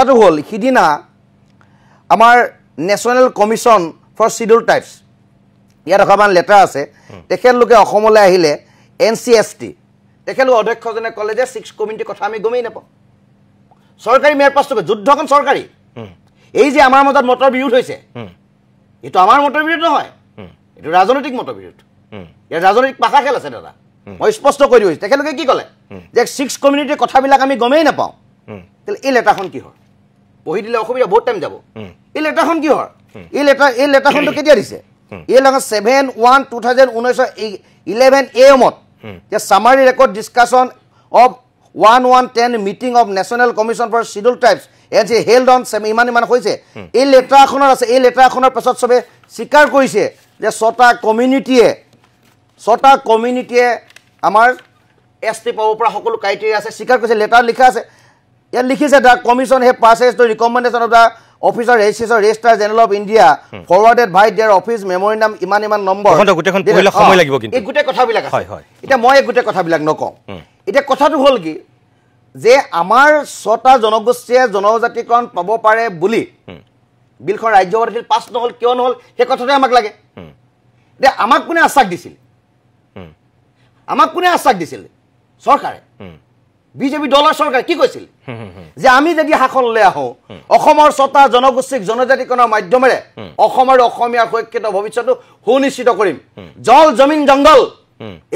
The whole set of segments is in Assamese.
কথাটো হ'ল সিদিনা আমাৰ national commission for schedule tribes ইয়াত অকণমান লেটাৰ আছে তেখেতলোকে অসমলৈ আহিলে NCST তেখেতলোক অধ্যক্ষজনে ক'লে যে 6 কমিউনিটিৰ কথা আমি গমেই নাপাওঁ চৰকাৰী মেয়াৰ পাছটো যুদ্ধখন চৰকাৰী এই যে আমাৰ মাজত মতৰ বিৰোধ হৈছে এইটো আমাৰ মতৰ বিৰোধ নহয় এইটো ৰাজনৈতিক মতৰ বিৰোধ ইয়াৰ ৰাজনৈতিক পাখা খেল আছে দাদা মই স্পষ্ট কৰি দিছোঁ তেখেতলোকে কি ক'লে যে 6 কমিউনিটিৰ কথাবিলাক আমি গমেই নাপাওঁ তেলে এই লেটাৰখন কি হয় পঢ়ি দিলে অসুবিধা বহুত টাইম যাব এই লেটাৰখন কি হয় এই লেটাৰখনটো কেতিয়া দিছে এই লেটাৰ 7/1/2011 AM যে summary record discussion of 1110 meeting of national commission for schedule tribes as a held on ইমান হৈছে এই লেটাৰখনৰ আছে এই লেটাৰখনৰ পাছত সবে স্বীকাৰ কৰিছে যে 6টা কমিউনিটিয়ে আমাৰ ST পাব পৰা সকলো ক্ৰাইটেৰিয়া আছে স্বীকাৰ কৰিছে লেটাৰ লিখা আছে ইয়াত লিখিছে the commission has passed the recommendation of the officer registrar general of India forwarded by their office memorandum ইমান নম্বৰ গোটেইখন পঢ়িলে সময় লাগিব কিন্তু এই গোটেই কথাবিলাক আছে এটা মই এই গোটেই কথাবিলাক নকওঁ এটা কথাটো হ'ল কি যে আমাৰ 6টা জনগোষ্ঠীয়ে জনজাতিকৰণ পাব পাৰে বুলি বিলখন ৰাজ্যসভাত পাছ নহল কিয় নহল সেই কথাটো আমাক লাগে যে আমাক কোনে আশ্বাস দিছিল চৰকাৰে বিজেপি দলৰ চৰকাৰে কি কৈছিল যে আমি যদি শাসনলৈ আহোঁ অসমৰ 6টা জনগোষ্ঠীক জনজাতিকৰণৰ মাধ্যমেৰে অসমৰ অসমীয়াৰ সুৰক্ষিত ভৱিষ্যতটো সুনিশ্চিত কৰিম জল জমিন জংগল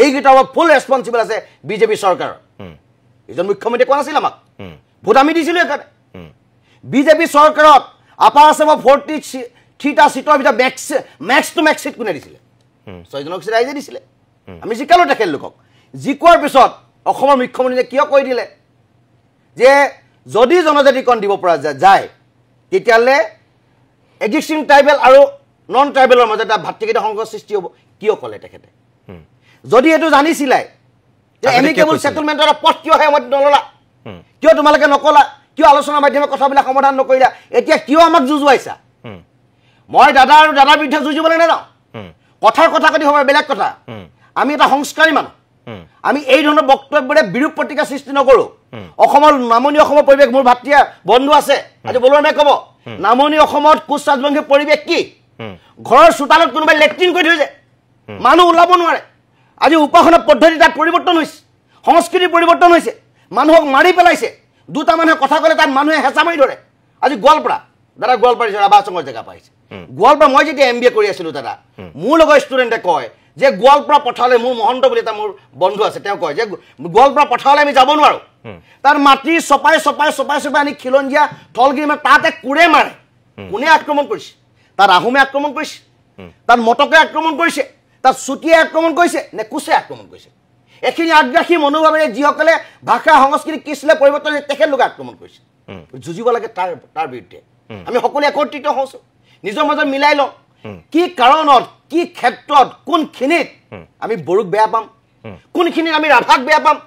এইকেইটাৰ ফুল ৰেছপন্সিবল আছে বিজেপি চৰকাৰৰ এজন মুখ্যমন্ত্ৰী কোৱা নাছিল আমাক ভোট আমি দিছিলোঁ এখানে বিজেপি চৰকাৰত আপাৰ আছামৰ 43টা সিটৰ ভিতৰত মেক্স টু মেক্স সিট কোনে দিছিলে 6জনক ৰাইজে দিছিলে আমি জিকালো তেখেতলোকক জিকোৱাৰ পিছত অসমৰ মুখ্যমন্ত্ৰীয়ে কিয় কৈ দিলে যে যদি জনজাতিকৰণ দিব পৰা যায় তেতিয়ালে এক্সিস্টিং ট্ৰাইবেল আৰু নন ট্ৰাইবেলৰ মাজত এটা ভাতৃগত সংঘৰ্ষ সৃষ্টি হ'ব কিয় ক'লে তেখেতে যদি এটো জানিছিলাই যে এমিকেবল সেটেলমেন্টৰ পথ কিয় হয় মই নললা কিয় তোমালোকে নকলা কিয় আলোচনাৰ মাধ্যমে কথাবিলাক সমাধান নকৰিলা এতিয়া কিয় আমাক যুজুৱাইছা মই দাদা আৰু দাদাৰ বিৰুদ্ধে যুঁজিবলৈ নাযাওঁ কথাৰ কথা কদি হ'ব বেলেগ কথা আমি এটা সংস্কাৰী মানুহ আমি এই ধৰণৰ বক্তব্যৰে বিৰূপ প্ৰতিক্ৰিয়া সৃষ্টি নকৰো অসমৰ নামনি অসমৰ পৰিৱেশ মোৰ ভাতৃয়া বন্ধু আছে আজি বলুৱামে ক'ব নামনি অসমত কোচ ৰাজবংশী পৰিৱেশ কি ঘৰৰ চোতালত কোনোবাই লেট্ৰিন কৰি থৈ যায় মানুহ ওলাব নোৱাৰে আজি উপাসনা পদ্ধতি তাত পৰিৱৰ্তন হৈছে সংস্কৃতি পৰিৱৰ্তন হৈছে মানুহক মাৰি পেলাইছে দুটা মানুহে কথা ক'লে তাত মানুহে হেঁচা মাৰি ধৰে আজি গোৱালপাৰা দাদা গোৱালপাৰা ৰাবাচঙৰ জেগা পাইছে গোৱালপাৰা মই যেতিয়া MBA কৰি আছিলোঁ দাদা মোৰ লগৰ ষ্টুডেণ্টে কয় যে গোৱালপাৰা পঠালে মোৰ মহন্ত বুলি এটা মোৰ বন্ধু আছে তেওঁ কয় যে গোৱালপাৰা পঠালে আমি যাব নোৱাৰো তাৰ মাটি চপাই আনি খিলঞ্জীয়া থলগিৰি তাতে কুৰে মাৰে কোনে আক্ৰমণ কৰিছে তাত আহোমে আক্ৰমণ কৰিছে তাত মটকে আক্ৰমণ কৰিছে তাত চুটিয়ে আক্ৰমণ কৰিছে নে কুছে আক্ৰমণ কৰিছে এখিনি আগ্ৰাসী মনোভাৱেৰে যিসকলে ভাষা সংস্কৃতি কৃষ্ণলে পৰিৱৰ্তন তেখেতলোকে আক্ৰমণ কৰিছে যুঁজিব লাগে তাৰ বিৰুদ্ধে আমি সকলোৱে একত্ৰিত হৈছোঁ নিজৰ মাজত মিলাই লওঁ কি কাৰণত কি ক্ষেত্ৰত কোনখিনিত আমি বড়োক বেয়া পাম কোনখিনিত আমি ৰাভাক বেয়া পাম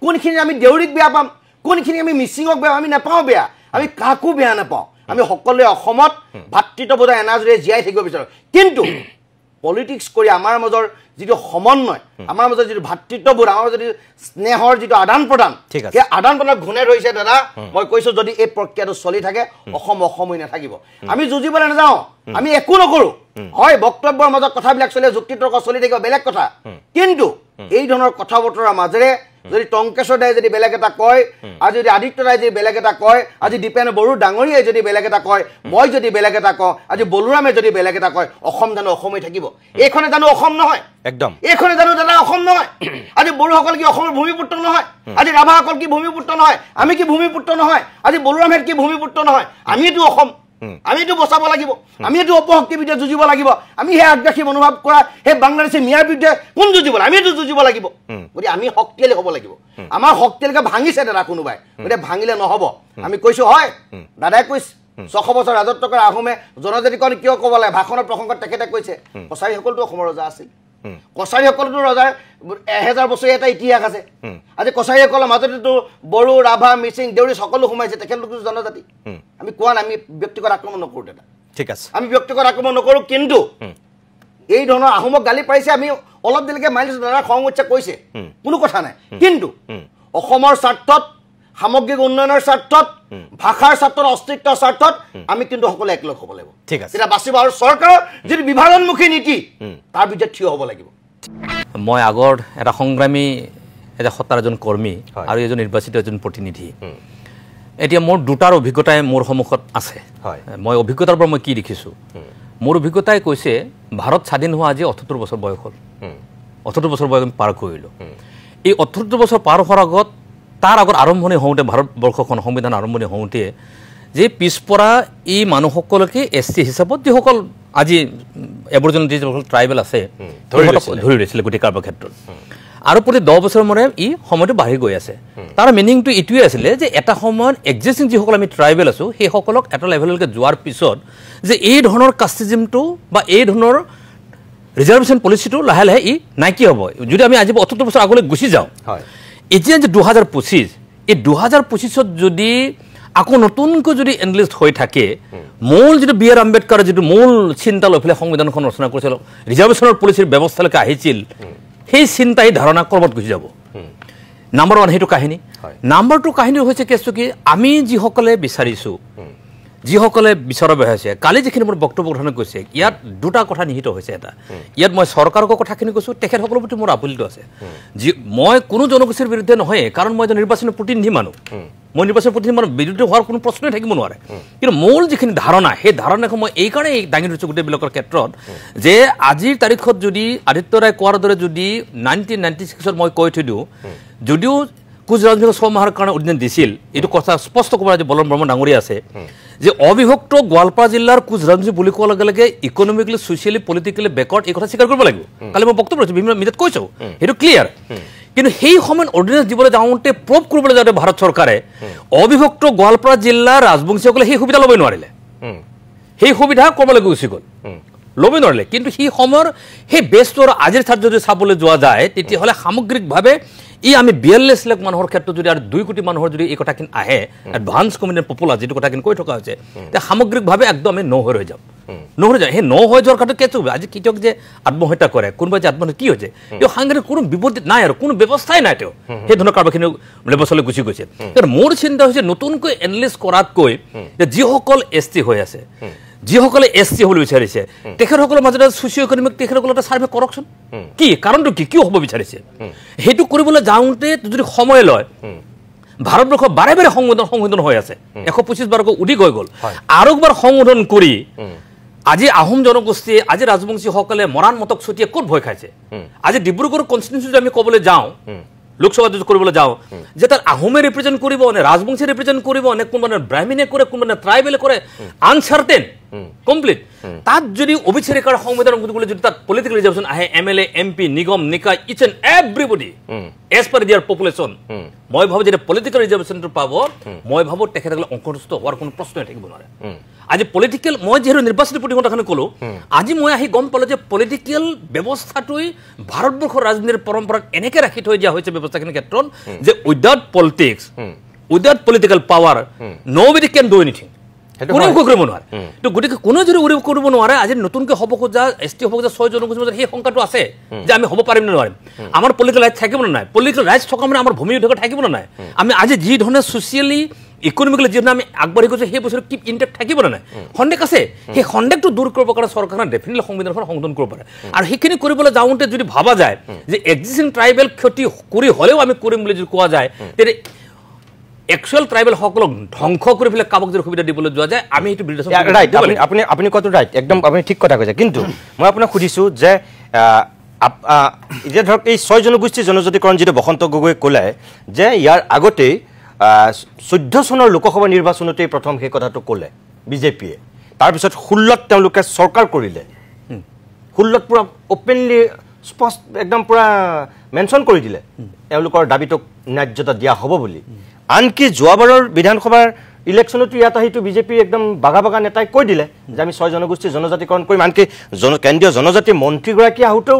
কোনখিনিত আমি দেউৰীক বেয়া পাম কোনখিনিত আমি মিচিঙক বেয়া আমি নাপাওঁ বেয়া আমি কাকো বেয়া নাপাওঁ আমি সকলোৱে অসমত ভাতৃত্ববোধৰ এনাজৰীৰে জীয়াই থাকিব বিচাৰোঁ কিন্তু পলিটিক্স কৰি আমাৰ মাজৰ যিটো সমন্বয় আমাৰ মাজৰ যিটো ভাতৃত্ববোধ আমাৰ মাজৰ যিটো স্নেহৰ যিটো আদান প্ৰদান সেই আদান প্ৰদান ঘূনে ৰৈছে দাদা মই কৈছোঁ যদি এই প্ৰক্ৰিয়াটো চলি থাকে অসম হৈ নাথাকিব আমি যুঁজিবলৈ নাযাওঁ আমি একো নকৰোঁ হয় বক্তব্যৰ মাজত কথাবিলাক চলি যুক্তি তৰ্ক চলি থাকিব বেলেগ কথা কিন্তু এই ধৰণৰ কথা বতৰাৰ মাজেৰে যদি টংকেশ্বৰ দাই যদি বেলেগ এটা কয় আজি যদি আদিত্য ৰায় যদি বেলেগ এটা কয় আজি দীপেন বড়ো ডাঙৰীয়াই যদি বেলেগ এটা কয় মই যদি বেলেগ এটা কওঁ আজি বলুৰামে যদি বেলেগ এটা কয় অসম জানো অসম হৈ থাকিব এইখনে জানো অসম নহয় একদম এইখনে জানো দাদা অসম নহয় আজি বড়োসকল কি অসমৰ ভূমিপুত্ৰ নহয় আজি ৰাভাসকল কি ভূমিপুত্ৰ নহয় আমি কি ভূমিপুত্ৰ নহয় আজি বলুৰামহেঁত কি ভূমিপুত্ৰ নহয় আমিতো অসম আমিতো বচাব লাগিব আমিতো অপশক্তিৰ বিৰুদ্ধে যুঁজিব লাগিব আমি সেই আগ্ৰাসী মনোভাৱ কৰা সেই বাংলাদেশী মিয়াৰ বিৰুদ্ধে কোন যুঁজিব আমিতো যুঁজিব লাগিব গতিকে আমি শক্তিশালী হ'ব লাগিব আমাৰ শক্তিশালীকে ভাঙিছে দাদা কোনোবাই গতিকে ভাঙিলে নহ'ব আমি কৈছোঁ হয় দাদাই কৈছে 600 বছৰ ৰাজত্ব কৰা আহোমে জনজাতিকৰণ কিয় ক'ব লাগে ভাষণৰ প্ৰসংগত তেখেতে কৈছে কছাৰীসকলতো অসমৰ ৰজা আছিল কছাৰীসকলতো ৰজাৰ 1000 বছৰীয়া এটা ইতিহাস আছে আজি কছাৰীসকলৰ মাজতেতো বড়ো ৰাভা মিচিং দেউৰী সকলো সোমাইছে তেখেতলোক জনজাতি আমি কোৱা নাই আমি ব্যক্তিগত আক্ৰমণ নকৰোঁ দাদা ঠিক আছে আমি ব্যক্তিগত আক্ৰমণ নকৰোঁ কিন্তু এই ধৰণৰ আহোমক গালি পাৰিছে আমি অলপ দেৰিলৈকে মানিছোঁ দাদা খং উঠছে কৈছে কোনো কথা নাই কিন্তু অসমৰ স্বাৰ্থত সামগ্ৰিক উন্নয়নৰ স্বাৰ্থত ভাষাৰ স্বাৰ্থত অস্তিত্বৰ স্বাৰ্থত আমি কিন্তু সকলো একলগ হ'ব লাগিব ঠিক আছে এটা বাচিব আৰু চৰকাৰৰ যিটো বিভাজনমুখী নীতি তাৰ বিৰুদ্ধে থিয় হ'ব লাগিব মই আগৰ এটা সংগ্ৰামী এটা সত্তাৰ এজন কৰ্মী আৰু এজন নিৰ্বাচিত এজন প্ৰতিনিধি এতিয়া মোৰ দুটাৰ অভিজ্ঞতাই মোৰ সন্মুখত আছে মই অভিজ্ঞতাৰ পৰা মই কি দেখিছোঁ মোৰ অভিজ্ঞতাই কৈছে ভাৰত স্বাধীন হোৱা আজি 78 বছৰ বয়স হ'ল 78 বছৰ বয়স পাৰ কৰিলোঁ এই 78 বছৰ পাৰ হোৱাৰ আগত তাৰ আগত আৰম্ভণি হওঁতে ভাৰতবৰ্ষখন সংবিধান আৰম্ভণি হওঁতে যে পিছপৰা এই মানুহসকলকে SC হিচাপত যিসকল আজি এবৰ্জন যিসকল ট্ৰাইবেল আছে ধৰি লৈছিলে গোটেই কাৰোবাৰ ক্ষেত্ৰত আৰু প্ৰতি 10 বছৰ মূৰে ই সময়টো বাঢ়ি গৈ আছে তাৰ মিনিংটো এইটোৱে আছিলে যে এটা সময়ত এক্সিষ্টিং যিসকল আমি ট্ৰাইবেল আছোঁ সেইসকলক এটা লেভেললৈকে যোৱাৰ পিছত যে এই ধৰণৰ কাষ্টিজিমটো বা এই ধৰণৰ ৰিজাৰ্ভেশ্যন পলিচিটো লাহে লাহে ই নাইকিয়া হ'ব যদি আমি আজি 78 বছৰ আগলৈ গুচি যাওঁ এতিয়া যে 2025 এই 2025ত যদি আকৌ নতুনকৈ যদি এনলিষ্ট হৈ থাকে মূল যিটো বি আৰ আম্বেদকাৰৰ যিটো মূল চিন্তা লৈ পেলাই সংবিধানখন ৰচনা কৰিছিল ৰিজাৰ্ভেশ্যনৰ পলিচিৰ ব্যৱস্থালৈকে আহিছিল সেই চিন্তা এই ধাৰণা ক'ৰবাত গুচি যাব নাম্বাৰ 1 সেইটো কাহিনী নাম্বাৰ 2 কাহিনী হৈছে কেছটো কি আমি যিসকলে বিচাৰিছোঁ যিসকলে বিচৰা হৈছে কালি যিখিনি মোৰ বক্তব্য গঠন কৰিছে ইয়াত দুটা কথা নিহিত হৈছে এটা ইয়াত মই চৰকাৰৰ কথাখিনি কৈছোঁ তেখেতসকলৰ প্ৰতি মোৰ আপত্তি আছে মই কোনো জনগোষ্ঠীৰ বিৰুদ্ধে নহয় কাৰণ মই এজন নিৰ্বাচনী প্ৰতিনিধি মানুহ মই নিৰ্বাচনী প্ৰতিনিধি মানুহ বিৰুদ্ধে হোৱাৰ কোনো প্ৰশ্নই থাকিব নোৱাৰে কিন্তু মূল যিখিনি ধাৰণা সেই ধাৰণাখন মই এইকাৰণে দাঙি ধৰিছোঁ গোটেইবিলাকৰ ক্ষেত্ৰত যে আজিৰ তাৰিখত যদি আদিত্য ৰায় কোৱাৰ দৰে যদি 1996ত মই কৈ থৈ দিওঁ যদিও কোচ ৰাজবংশীক 6 মাহৰ কাৰণে অধিন দিছিল এইটো কথা স্পষ্ট ক'ব যে বলৰাম বৰ্মন ডাঙৰীয়া আছে যে অবিভক্ত গোৱালপাৰা জিলাৰ কোচ ৰাজবংশী বুলি কোৱাৰ লগে লগে ইকনমিকেলি ছ'চিয়েলি পলিটিকেলি বেকৱাৰ্ড এই কথা স্বীকাৰ কৰিব লাগিব কালি মই বক্তব্য দিছোঁ বিভিন্ন মিডিয়াত কৈছোঁ সেইটো ক্লিয়াৰ কিন্তু সেই সময়ত অৰ্ডিনেন্স দিবলৈ যাওঁতে প্ৰ'ভ কৰিবলৈ যাওঁতে ভাৰত চৰকাৰে অবিভক্ত গোৱালপাৰা জিলাৰ ৰাজবংশীসকলে সেই সুবিধা ল'বই নোৱাৰিলে সেই সুবিধা ক'বলৈ গুচি গ'ল ল'বই নোৱাৰিলে কিন্তু সেই সময়ৰ সেই বেছটো আৰু আজিৰ ঠাইত যদি চাবলৈ যোৱা যায় তেতিয়াহ'লে সামগ্ৰিকভাৱে ই আমি 42 লাখ মানুহৰ ক্ষেত্ৰত যদি আৰু 2 কোটি মানুহৰ যদি এই কথাখিনি আহে এডভান্স কমিউনিটি পপুলাৰ যিটো কথাখিনি কৈ থকা হৈছে তেতিয়া সামগ্ৰিকভাৱে একদম আমি হৈ ৰৈ যাম নহৈ যায় সেই হৈ যোৱাৰ ক্ষেত্ৰত কেঁচু আজি কৃষক যে আত্মহত্যা কৰে কোনোবাই যে আত্মহত্যা কি হৈছে এই সাংঘাতিক কোনো বিপদ নাই আৰু কোনো ব্যৱস্থাই নাই তেওঁ সেই ধৰণৰ কাৰোবাৰখিনি ব্যৱস্থালৈ গুচি গৈছে কাৰণ মোৰ চিন্তা হৈছে নতুনকৈ এনালাইজ কৰাতকৈ যে যিসকল ST হৈ আছে যিসকলে SC হ'বলৈ বিচাৰিছে তেখেতসকলৰ মাজত ছ'চিঅ' ইকনমিক তেখেতসকলৰ এটা ছাৰ্ভে কৰকচোন কি কাৰণটো কি কিয় হ'ব বিচাৰিছে সেইটো কৰিবলৈ যাওঁতে যদি সময় লয় ভাৰতবৰ্ষ বাৰে বাৰে সংশোধন হৈ আছে 125 বাৰকৈ অধিক হৈ গ'ল আৰু একবাৰ সংশোধন কৰি আজি আহোম জনগোষ্ঠী আজি ৰাজবংশীসকলে মৰাণ মতক ছটিয়াই ক'ত ভয় খাইছে আজি ডিব্ৰুগড় কনষ্টিটিউচন আমি ক'বলৈ যাওঁ লোকসভা যদি কৰিবলৈ যাওঁ যে তাত আহোমে ৰিপ্ৰেজেণ্ট কৰিব নে ৰাজবংশী ৰিপ্ৰেজেণ্ট কৰিব নে কোনোবা ব্ৰাহ্মণে কৰে কোনোবা ট্ৰাইবেলে কৰে আনচাৰ্টেন কমপ্লিট তাত যদি অবিচাৰ ৰেখাৰ সংবিধান বুলি যদি তাত পলিটিকেল ৰিজাৰ্ভেশ্যন আহে MLA MP নিগম নিকায় ইচ এণ্ড এভৰিবডি এজ পাৰ দিয়াৰ পপুলেশ্যন মই ভাবোঁ যেতিয়া পলিটিকেল ৰিজাৰ্ভেশ্যনটো পাব মই ভাবোঁ তেখেতসকলে অসন্তুষ্ট হোৱাৰ কোনো প্ৰশ্নই থাকিব নোৱাৰে আজি পলিটিকেল মই যিহেতু নিৰ্বাচনী প্ৰতিষ্ঠানখন ক'লোঁ আজি মই আহি গম পালোঁ যে পলিটিকেল ব্যৱস্থাটোৱে ভাৰতবৰ্ষৰ ৰাজনীতিৰ পৰম্পৰাত এনেকৈ ৰাখি থৈ দিয়া হৈছে ব্যৱস্থাখিনিৰ ক্ষেত্ৰত যে without politics without political power nobody can do anything কোনেও কৰিব নোৱাৰে তো গতিকে কোনেও যদি কৰিব নোৱাৰে আজি নতুনকৈ হ'ব খোজা ST হ'ব খোজা 6 জনগোষ্ঠীৰ মাজত সেই শংকাটো আছে যে আমি হ'ব পাৰিম নে নোৱাৰিম আমাৰ পলিটিকেল ৰাইটছ থাকিব নে নাই পলিটিকেল ৰাইটছ থকা মানে আমাৰ ভূমি অধিকাৰ থাকিব নে নাই আমি আজি যি ধৰণে ছ'চিয়েলি ইকনমিকেলি যিধৰণে আমি আগবাঢ়ি গৈছোঁ সেই বস্তুটো কি ইনটেক্ট থাকিব নে নাই সন্দেহ আছে সেই সন্দেহটো দূৰ কৰিবৰ কাৰণে চৰকাৰে ডেফিনেটলি সংবিধানখন সংশোধন কৰিব পাৰে আৰু সেইখিনি কৰিবলৈ যাওঁতে যদি ভাবা যায় যে এক্সিষ্টিং ট্ৰাইবেল ক্ষতি কৰি হ'লেও আমি কৰিম বুলি যদি কোৱা যায় তেতিয়া একচুৱেল ট্ৰাইবেল সকলক ধ্বংস কৰি পেলাই কাবাক যদি সুবিধা দিবলৈ যোৱা যায় আমি এইটো বিৰোধ ৰাইট আপুনি কোৱাটো ৰাইট একদম আপুনি ঠিক কথা কৈছে কিন্তু মই আপোনাক সুধিছোঁ যে এতিয়া ধৰক এই 6 জনগোষ্ঠী জনজাতিকৰণ যিটো বসন্ত গগৈ ক'লে যে ইয়াৰ আগতেই 14 চনৰ লোকসভা নিৰ্বাচনতেই প্ৰথম সেই কথাটো ক'লে বিজেপিয়ে তাৰপিছত 16ত তেওঁলোকে চৰকাৰ কৰিলে 16ত পূৰা অপেনলি স্পষ্ট একদম পূৰা মেনশ্যন কৰি দিলে তেওঁলোকৰ দাবীটোক ন্যায্যতা দিয়া হ'ব বুলি আনকি যোৱাবাৰৰ বিধানসভাৰ ইলেকশ্যনতো ইয়াত আহিটো বিজেপিৰ একদম বাগা বাগা নেতাই কৈ দিলে যে আমি 6 জনগোষ্ঠী জনজাতিকৰণ কৰিম আনকি কেন্দ্ৰীয় জনজাতি মন্ত্ৰীগৰাকী আহোঁতেও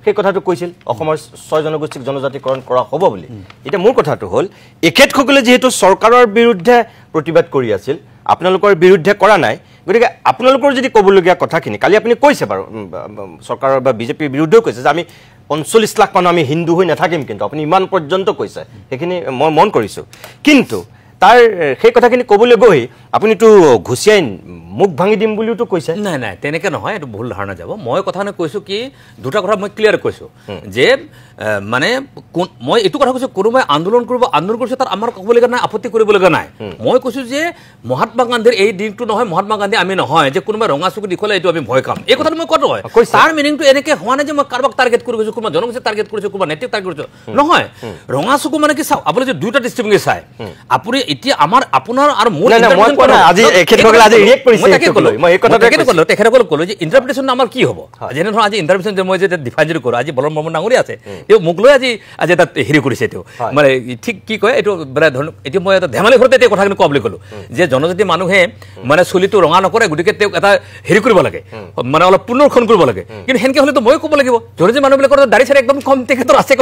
সেই কথাটো কৈছিল অসমৰ 6 জনগোষ্ঠীক জনজাতিকৰণ কৰা হ'ব বুলি এতিয়া মোৰ কথাটো হ'ল এখেতসকলে যিহেতু চৰকাৰৰ বিৰুদ্ধে প্ৰতিবাদ কৰি আছিল আপোনালোকৰ বিৰুদ্ধে কৰা নাই গতিকে আপোনালোকৰ যদি ক'বলগীয়া কথাখিনি কালি আপুনি কৈছে বাৰু চৰকাৰৰ বা বিজেপিৰ বিৰুদ্ধেও কৈছে যে আমি ৪৫ লাখ মানুহ আমি হিন্দু হৈ নাথাকিম, কিন্তু আপুনি ইমান পৰ্যন্ত কৈছে, সেইখিনি মই মন কৰিছোঁ। কিন্তু তাৰ সেই কথাখিনি ক'বলৈ গৈ আপুনিতো ঘুচিয়াই মুখ ভাঙি দিম বুলিওতো কৈছে। নাই নাই, তেনেকৈ নহয়, এইটো ভুল ধাৰণা যাব। মই কথাখিনি কৈছোঁ কি, দুটা কথা মই ক্লিয়াৰ কৈছোঁ যে মানে মই এইটো কথা কৈছোঁ, কোনোবাই আন্দোলন কৰিছে তাত আমাৰ ক'বলগীয়া নাই, আপত্তি কৰিবলগীয়া নাই। মই কৈছোঁ যে মহাত্মা গান্ধীৰ এই দিনটো নহয়, মহাত্মা গান্ধী আমি নহয় যে কোনোবাই ৰঙা চকু দেখুৱালে এইটো আমি ভয় খাম, এই কথাটো মই কোৱাটো হয়। তাৰ মিনিংটো এনেকৈ হোৱা নাই যে মই কাৰোবাক টাৰ্গেট কৰি গৈছোঁ, কোনোবা জনগোষ্ঠীক টাৰ্গেট কৰিছোঁ, কোনোবা নেত্ৰীক টাৰ্গেট কৰিছোঁ, নহয়। ৰঙা চকু মানে কি, চাওক আপুনি যদি দুটা দৃষ্টিভংগী চাই, আপুনি এতিয়া আপোনাৰ আৰু মোৰ তেখেতসকলক ক'লো যে ইণ্টাৰপ্ৰিটেশ্যন আমাৰ কি হ'ব। যেনে ধৰক আজি ইণ্টাৰপ্ৰিটেশ্যন যে মই যেতিয়া ডিফাইন যদি কৰোঁ, আজি বলৰাম বৰ্মন ডাঙৰীয়া আছে, তেওঁ মোক লৈ আজি তাত হেৰি কৰিছে, তেওঁ মানে ঠিক কি কয় এইটো মানে ধৰক এতিয়া মই এটা ধেমালি ঘৰতে এতিয়া কথাখিনি কোৱা বুলি ক'লোঁ যে জনজাতি মানুহে মানে চুলিটো ৰঙা নকৰে, গতিকে তেওঁক এটা হেৰি কৰিব লাগে, মানে অলপ পুনৰীক্ষণ কৰিব লাগে। কিন্তু সেনেকৈ হ'লেতো মই ক'ব লাগিব জনজাতি মানুহবিলাকৰ দাড়ি চাৰি একদম কম, তেখেতৰ আছে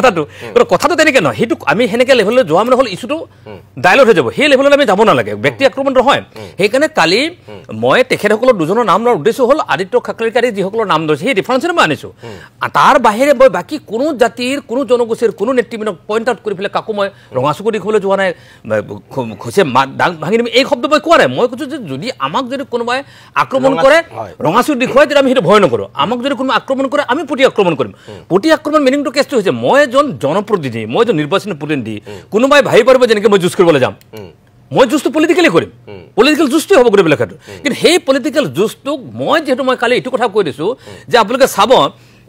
কথাটো তেনেকৈ নহয়। সেইটো আমি সেনেকৈ লেভেললৈ যোৱা মানে হ'ল ইছ্যুটো ডাইলট হৈ যাব, সেই লেভেলত আমি যাব নালাগে, ব্যক্তি আক্ৰমণ নহয়। সেইকাৰণে কালি মই তেখেতসকলৰ দুজনৰ নাম লোৱাৰ উদ্দেশ্য হ'ল আদিত্য খাকলেকাৰী যিসকলৰ নাম লৈছে সেই ৰেফাৰেঞ্চৰে মই আনিছোঁ। তাৰ বাহিৰে মই বাকী কোনো জাতিৰ, কোনো জনগোষ্ঠীৰ, কোনো নেতৃবৃন্দক পইণ্ট আউট কৰি পেলাই কাকো মই ৰঙা চকু দেখিবলৈ যোৱা নাই, খোজে দাং ভাঙি দিম এই শব্দ মই কোৱা নাই। মই কৈছোঁ যে যদি আমাক যদি কোনোবাই আক্ৰমণ কৰে, ৰঙা চকু দেখুৱাই, তেতিয়া আমি সেইটো ভয় নকৰোঁ। আমাক যদি কোনোবাই আক্ৰমণ কৰে, আমি প্ৰতি আক্ৰমণ কৰিম। প্ৰতি আক্ৰমণ মিনিংটো কেছটো হৈছে মই এজন জনপ্ৰতিনিধি, মই এজন নিৰ্বাচনী প্ৰতিনিধি, কোনোবাই ভাবি পাৰিব যেনেকৈ মই যুঁজ কৰিবলৈ যাম, মই যুঁজটো পলিটিকেলি কৰিম, পলিটিকেল যুঁজটোৱে হ'ব গোটেইবিলাক ক্ষেত্ৰত। কিন্তু সেই পলিটিকেল যুঁজটোক মই যিহেতু মই কালি এইটো কথা কৈ দিছোঁ যে আপোনালোকে চাব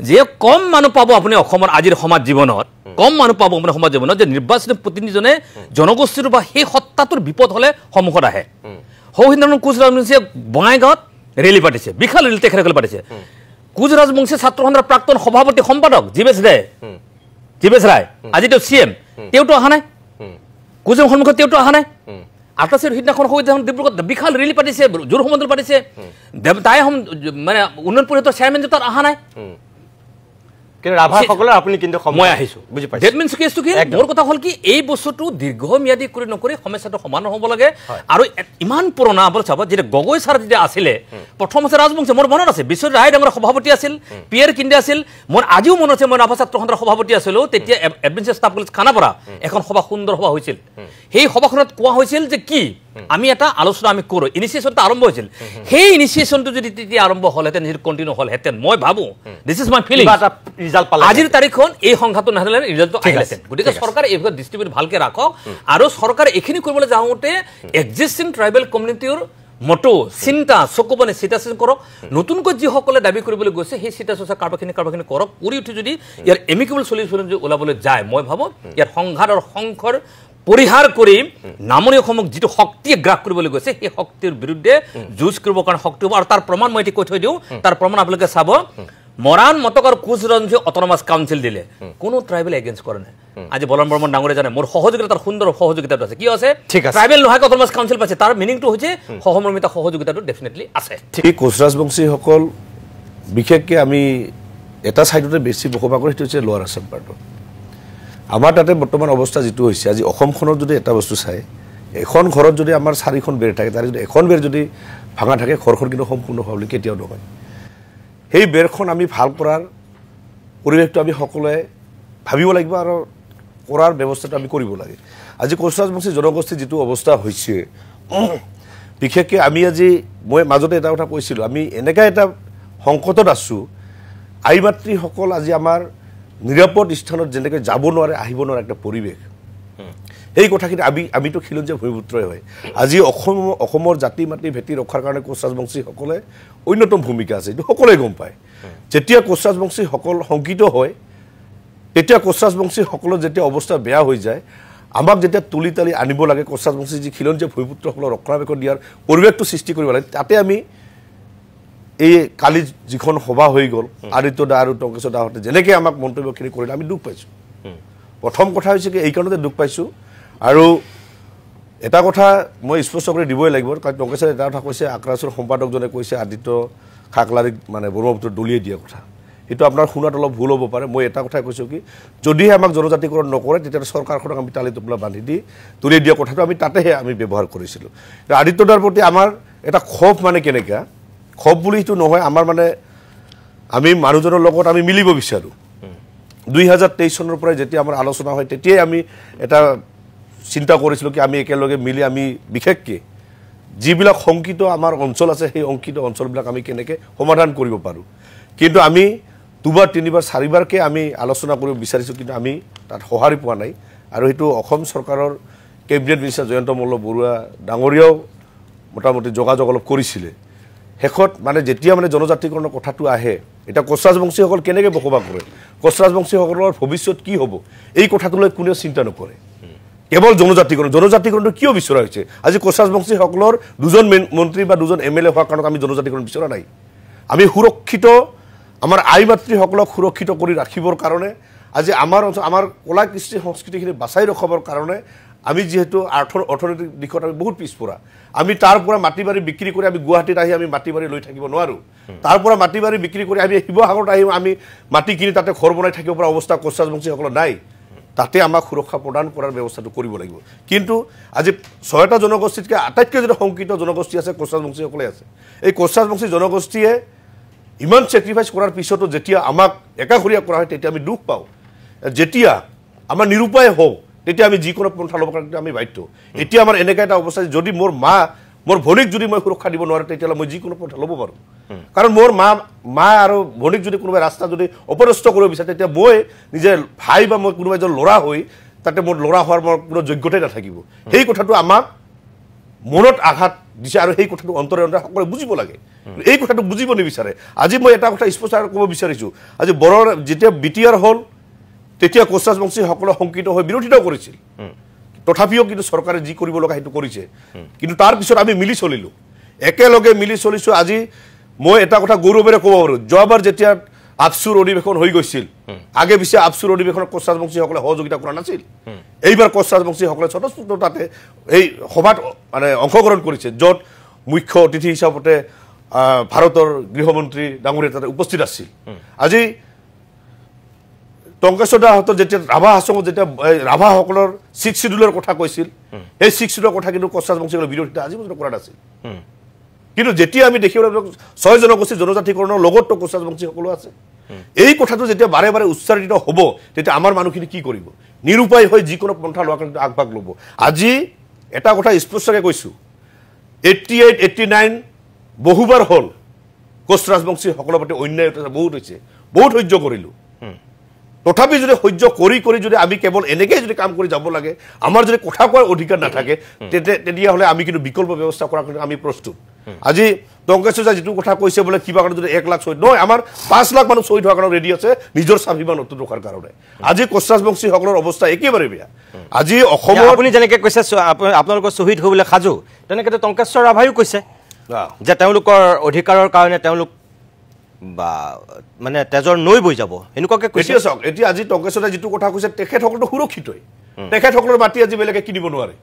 যে কম মানুহ পাব আপুনি অসমৰ আজিৰ সমাজ জীৱনত, কম মানুহ পাব আপোনাৰ সমাজ জীৱনত যে নিৰ্বাচনী প্ৰতিনিধিজনে জনগোষ্ঠীৰ বা সেই সত্তাটোৰ বিপদ হ'লে সন্মুখত আহে। সৌ সিদিনাখন কোচ ৰাজবংশীয়ে বঙাইগাঁৱত ৰেলী পাতিছে, বিশাল ৰেলী তেখেতসকলে পাতিছে। কোচ ৰাজবংশী ছাত্ৰ সন্থাৰ প্ৰাক্তন সভাপতি সম্পাদক জীৱেশ ৰায়, আজি তেওঁ CM, তেওঁতো অহা নাই, কোচৰ সন্মুখত তেওঁতো অহা নাই। আটাছেৰ সিদিনাখন ডিব্ৰুগড়ত বিশাল ৰেলী পাতিছে, জোৰ সমদল পাতিছে, তাই মানে উন্নয়ন পৰিষদৰ চেয়াৰমেন তাত অহা নাই। মই আহিছোঁ, বুজি পাইছোঁ। ডেট মিনছ কেছটো কি, মোৰ কথা হ'ল কি এই বস্তুটো দীৰ্ঘম্যাদী কৰি নকৰি সমস্যাটো সমাধান হ'ব লাগে। আৰু ইমান পুৰণা আপুনি চাব, যেতিয়া গগৈ ছাৰ যেতিয়া আছিলে প্ৰথম আছে ৰাজবংশী, মোৰ মনত আছে, বিশ্বজিৎ ৰায় ডাঙৰ সভাপতি আছিল, PR কিন্দে আছিল, মোৰ আজিও মনত আছে মই ৰাভা ছাত্ৰ সন্থাৰ সভাপতি আছিলোঁ। তেতিয়া এডভেঞ্চাৰ ষ্টাফ কলেজ খানাপাৰা এখন সভা, সুন্দৰ সভা হৈছিল। সেই সভাখনত কোৱা হৈছিল যে কি আমি এটা আলোচনা আমি কৰোঁ, ইনিচিয়েশ্যনটো আৰম্ভ হৈছিল। সেই ইনিচিয়েশ্যনটো যদি তেতিয়া আৰম্ভ হ'লহেঁতেন, যদি কণ্টিনিউ হ'লহেঁতেন, মই ভাবোঁ দিছ ইজ মাই ফিলিং, আজিৰ তাৰিখখন এই সংখ্যাটো নাহিলে ৰিজাল্টটো আহিলেহেঁতেন। গতিকে চৰকাৰে এই বিষয়ে দৃষ্টিভংগী ভালকৈ ৰাখক। আৰু চৰকাৰে এইখিনি কৰিবলৈ যাওঁতে এক্সিষ্টিং ট্ৰাইবেল কমিউনিটিৰ মটো চিন্তা চকুপানী চিন্তা কৰক। নতুনকৈ যিসকলে দাবী কৰিবলৈ গৈছে সেই চিন্তা চৰ্চা কাৰোবাৰখিনি কৰক। কৰি উঠি যদি ইয়াৰ এমিকেবল চলিউশ্যন যদি ওলাবলৈ যায়, মই ভাবোঁ ইয়াৰ সংঘাত আৰু সংঘৰ পৰিহাৰ কৰি নামনি অসমক যিটো শক্তিয়ে গ্ৰাস কৰিবলৈ গৈছে, সেই শক্তিৰ বিৰুদ্ধে যুঁজ কৰিবৰ কাৰণে শক্তি হ'ব। আৰু তাৰ প্ৰমাণ মই এতিয়া কৈ থৈ দিওঁ, তাৰ প্ৰমাণ আপোনালোকে চাব। মৰাণ মটক আৰু কোচ ৰাজবংশী অট'নমাছ কাউন্সিল দিলে, কোনো ট্ৰাইবেল এগেইনষ্ট কৰা নাই। আজি বলৰাম বৰ্মন ডাঙৰে জানে মোৰ সহযোগিতা, তাৰ সুন্দৰ সহযোগিতাটো আছে। কি আছে, ট্ৰাইবেল নোহোৱাকৈ অট'নমাছ কাউন্সিল পাইছে, তাৰ মিনিংটো হৈছে সহমৰ্মিতা, সহযোগিতাটো ডেফিনেটলি আছে। ঠিক কোচ ৰাজবংশীসকল বিশেষকৈ আমি এটা ছাইডতে বেছি বসবাস কৰি, সেইটো হৈছে লোৱাৰ আছাম পাৰ্টত। আমাৰ তাতে বৰ্তমান অৱস্থা যিটো হৈছে, আজি অসমখনত যদি এটা বস্তু চাই, এখন ঘৰত যদি আমাৰ 4খন বেৰ থাকে, তাৰে যদি এখন বেৰ যদি ভাঙা থাকে, ঘৰখন কিন্তু সম্পূৰ্ণ হোৱা বুলি কেতিয়াও নহয়। সেই বেৰখন আমি ভাল কৰাৰ পৰিৱেশটো আমি সকলোৱে ভাবিব লাগিব আৰু কৰাৰ ব্যৱস্থাটো আমি কৰিব লাগে। আজি কোচ ৰাজবংশী জনগোষ্ঠীৰ যিটো অৱস্থা হৈছে, বিশেষকৈ আমি আজি মই মাজতে এটা কথা কৈছিলোঁ, আমি এনেকুৱা এটা সংকটত আছোঁ, আই মাতৃসকল আজি আমাৰ নিৰাপদ স্থানত যেনেকৈ যাব নোৱাৰে, আহিব নোৱাৰে একটা পৰিৱেশ। সেই কথাখিনি আমিতো খিলঞ্জীয়া ভূমিপুত্ৰই হয়। আজি অসমৰ জাতি মাতি ভেটি ৰক্ষাৰ কাৰণে কোচ ৰাজবংশীসকলে অন্যতম ভূমিকা আছে, এইটো সকলোৱে গম পায়। যেতিয়া কোচ ৰাজবংশীসকল শংকিত হয়, তেতিয়া কোচ ৰাজবংশীসকলৰ যেতিয়া অৱস্থা বেয়া হৈ যায়, আমাক যেতিয়া তুলি তালি আনিব লাগে, কোচ ৰাজবংশী যি খিলঞ্জীয়া ভূমিপুত্ৰসকলৰ ৰক্ষণাবেক্ষণ দিয়াৰ পৰিৱেশটো সৃষ্টি কৰিব লাগে। তাতে আমি এই কালি যিখন সভা হৈ গ'ল, আদিত্য দা আৰু টংকেশ্বৰ দাহঁতে যেনেকৈ আমাক মন্তব্যখিনি কৰিলে, আমি দুখ পাইছোঁ। প্ৰথম কথা হৈছে কি, এই কাৰণতে দুখ পাইছোঁ। আৰু এটা কথা মই স্পষ্ট কৰি দিবই লাগিব, কাৰণ টংকেশ্বৰ এটা কথা কৈছে, আক্ৰাছৰ সম্পাদকজনে কৈছে আদিত্য খাকলাৰীক মানে ব্ৰহ্মপুত্ৰ দলিয়াই দিয়া কথা। এইটো আপোনাৰ শুনাত অলপ ভুল হ'ব পাৰে। মই এটা কথাই কৈছোঁ কি, যদিহে আমাক জনজাতিকৰণ নকৰে, তেতিয়াহ'লে চৰকাৰখনক আমি টালি টোপোলা বান্ধি দি দলিয়াই দিয়া কথাটো আমি তাতেহে আমি ব্যৱহাৰ কৰিছিলোঁ। আদিত্য দাৰ প্ৰতি আমাৰ এটা ক্ষোভ মানে কেনেকা ক্ষোভ বুলি সেইটো নহয় আমাৰ মানে আমি মানুহজনৰ লগত আমি মিলিব বিচাৰোঁ 2023 চনৰ পৰা যেতিয়া আমাৰ আলোচনা হয় তেতিয়াই আমি এটা চিন্তা কৰিছিলোঁ কি আমি একেলগে মিলি আমি বিশেষকৈ যিবিলাক শংকিত আমাৰ অঞ্চল আছে সেই শংকিত অঞ্চলবিলাক আমি কেনেকৈ সমাধান কৰিব পাৰোঁ কিন্তু আমি 2বাৰ 3বাৰ 4বাৰকৈ আমি আলোচনা কৰিব বিচাৰিছোঁ কিন্তু আমি তাত সঁহাৰি পোৱা নাই আৰু সেইটো অসম চৰকাৰৰ কেবিনেট মিনিষ্টাৰ জয়ন্ত মল্ল বৰুৱা ডাঙৰীয়াও মোটামুটি যোগাযোগ অলপ কৰিছিলে শেষত মানে যেতিয়া মানে জনজাতিকৰণৰ কথাটো আহে এটা কোচ ৰাজবংশীসকল কেনেকৈ বসবাস কৰে কোচ ৰাজবংশীসকলৰ ভৱিষ্যত কি হ'ব এই কথাটোলৈ কোনেও চিন্তা নকৰে কেৱল জনজাতিকৰণটো কিয় বিচৰা হৈছে আজি কোচ ৰাজবংশীসকলৰ 2জন মন্ত্ৰী বা 2জন MLA হোৱাৰ কাৰণত আমি জনজাতিকৰণ বিচৰা নাই আমি সুৰক্ষিত আমাৰ আই মাতৃসকলক সুৰক্ষিত কৰি ৰাখিবৰ কাৰণে আজি আমাৰ কলা কৃষ্টি সংস্কৃতিখিনি বাচাই ৰখাবৰ কাৰণে আমি যেহেতু অৰ্থনৈতিক দিশত আমি বহুত পিছপৰা আমি তাৰ পৰা মাটি বাৰী বিক্ৰী কৰি আমি গুৱাহাটীত আহি আমি মাটি বাৰী লৈ থাকিব নোৱাৰোঁ তাৰ পৰা মাটি বাৰী বিক্ৰী কৰি আমি শিৱসাগৰত আহি আমি মাটি কিনি তাতে ঘৰ বনাই থাকিব পৰা অৱস্থা কোচ ৰাজবংশীসকলৰ নাই তাতে আমাক সুৰক্ষা প্ৰদান কৰাৰ ব্যৱস্থাটো কৰিব লাগিব কিন্তু আজি 6টা জনগোষ্ঠীতকৈ আটাইতকৈ যদি শংকিত জনগোষ্ঠী আছে কোচ ৰাজবংশীসকলে আছে এই কোচ ৰাজবংশী জনগোষ্ঠীয়ে ইমান চেক্ৰিফাইচ কৰাৰ পিছতো যেতিয়া আমাক একাষৰীয়া কৰা হয় তেতিয়া আমি দুখ পাওঁ যেতিয়া আমাৰ নিৰুপায় হওঁ তেতিয়া আমি যিকোনো পন্থা ল'ব কাৰণে আমি বাধ্য এতিয়া আমাৰ এনেকুৱা এটা অৱস্থা যদি মোৰ ভনীক যদি মই সুৰক্ষা দিব নোৱাৰোঁ তেতিয়াহ'লে মই যিকোনো পন্থা ল'ব পাৰোঁ কাৰণ মোৰ মা আৰু ভনীক যদি কোনোবাই ৰাস্তা যদি অপদস্থ কৰিব বিচাৰে তেতিয়া মই নিজে ভাই বা মই কোনোবা এজন ল'ৰা হৈ তাতে মোৰ ল'ৰা হোৱাৰ মোৰ কোনো যোগ্যতাই নাথাকিব সেই কথাটো আমাক মনত আঘাত দিছে আৰু সেই কথাটো অন্তৰে অন্তৰে সকলোৱে বুজিব লাগে এই কথাটো বুজিব নিবিচাৰে আজি মই এটা কথা স্পষ্ট ক'ব বিচাৰিছোঁ আজি বড়োৰ যেতিয়া BTR হ'ল তেতিয়া কোচ ৰাজবংশীসকলে শংকিত হৈ বিৰোধিতাও কৰিছিল তথাপিও কিন্তু চৰকাৰে যি কৰিব লগা সেইটো কৰিছে কিন্তু তাৰ পিছত আমি মিলি চলিলোঁ একেলগে মিলি চলিছোঁ আজি মই এটা কথা গৌৰৱেৰে ক'ব পাৰোঁ যোৱাবাৰ যেতিয়া আপচুৰ অধিৱেশন হৈ গৈছিল আগে পিছে আপচুৰ অধিৱেশনত কোচ ৰাজবংশীসকলে সহযোগিতা কৰা নাছিল এইবাৰ কোচ ৰাজবংশীসকলে স্বতঃস্ফূৰ্তভাৱে এই সভাত মানে অংশগ্ৰহণ কৰিছে য'ত মুখ্য অতিথি হিচাপতে ভাৰতৰ গৃহমন্ত্ৰী ডাঙৰীয়া তাতে উপস্থিত আছিল আজি টংকেশ্বৰ দাহঁতৰ যেতিয়া ৰাভা হাছঙত যেতিয়া ৰাভাসকলৰ 6 শিডিউলৰ কথা কৈছিল সেই 6 শিডিউলৰ কথা কিন্তু কোচ ৰাজবংশীসকলৰ বিৰোধিতা আজি পৰ্যন্ত কৰা নাছিল কিন্তু যেতিয়া আমি দেখিবলৈ 6 জনগোষ্ঠী জনজাতিকৰণৰ লগতো কোচ ৰাজবংশীসকলো আছে এই কথাটো যেতিয়া বাৰে বাৰে উচ্চাৰিত হ'ব তেতিয়া আমাৰ মানুহখিনি কি কৰিব নিৰুপায় হৈ যিকোনো পন্থা লোৱাৰ কাৰণে আগভাগ ল'ব আজি এটা কথা স্পষ্টকৈ কৈছোঁ 88 89 বহুবাৰ হ'ল কোচ ৰাজবংশীসকলৰ প্ৰতি অন্যায় বহুত হৈছে বহুত সহ্য কৰিলোঁ তথাপি যদি সহ্য কৰি যদি আমি কেৱল এনেকৈ যদি কাম কৰি যাব লাগে আমাৰ যদি কথা কোৱাৰ অধিকাৰ নাথাকে তেতিয়াহ'লে আমি কিন্তু বিকল্প ব্যৱস্থা কৰাৰ কাৰণে আমি প্ৰস্তুত আজি টংকেশ্বৰ যিটো কথা কৈছে বোলে কিবা কাৰণে যদি 1 লাখ শ্বহীদ নহয় আমাৰ 5 লাখ মানুহ শ্বহীদ হোৱাৰ কাৰণে ৰেডি আছে নিজৰ স্বাভিমান অটুট ৰখাৰ কাৰণে আজি কোচ ৰাজবংশীসকলৰ অৱস্থা একেবাৰে বেয়া আজি অসমৰ আপুনি যেনেকৈ কৈছে আপোনালোকৰ শ্বহীদ হ'বলৈ সাজু তেনেকৈ টংকেশ্বৰ ৰাভায়ো কৈছে যে তেওঁলোকৰ অধিকাৰৰ কাৰণে তেওঁলোক বা মানে তেজৰ নৈ বৈ যাব এনেকুৱাকৈ কৈছে চাওক এতিয়া আজি টংকেশ্বৰ যিটো কথা কৈছে তেখেতসকলতো সুৰক্ষিতই তেখেতসকলৰ মাটি আজি বেলেগে কিনিব নোৱাৰে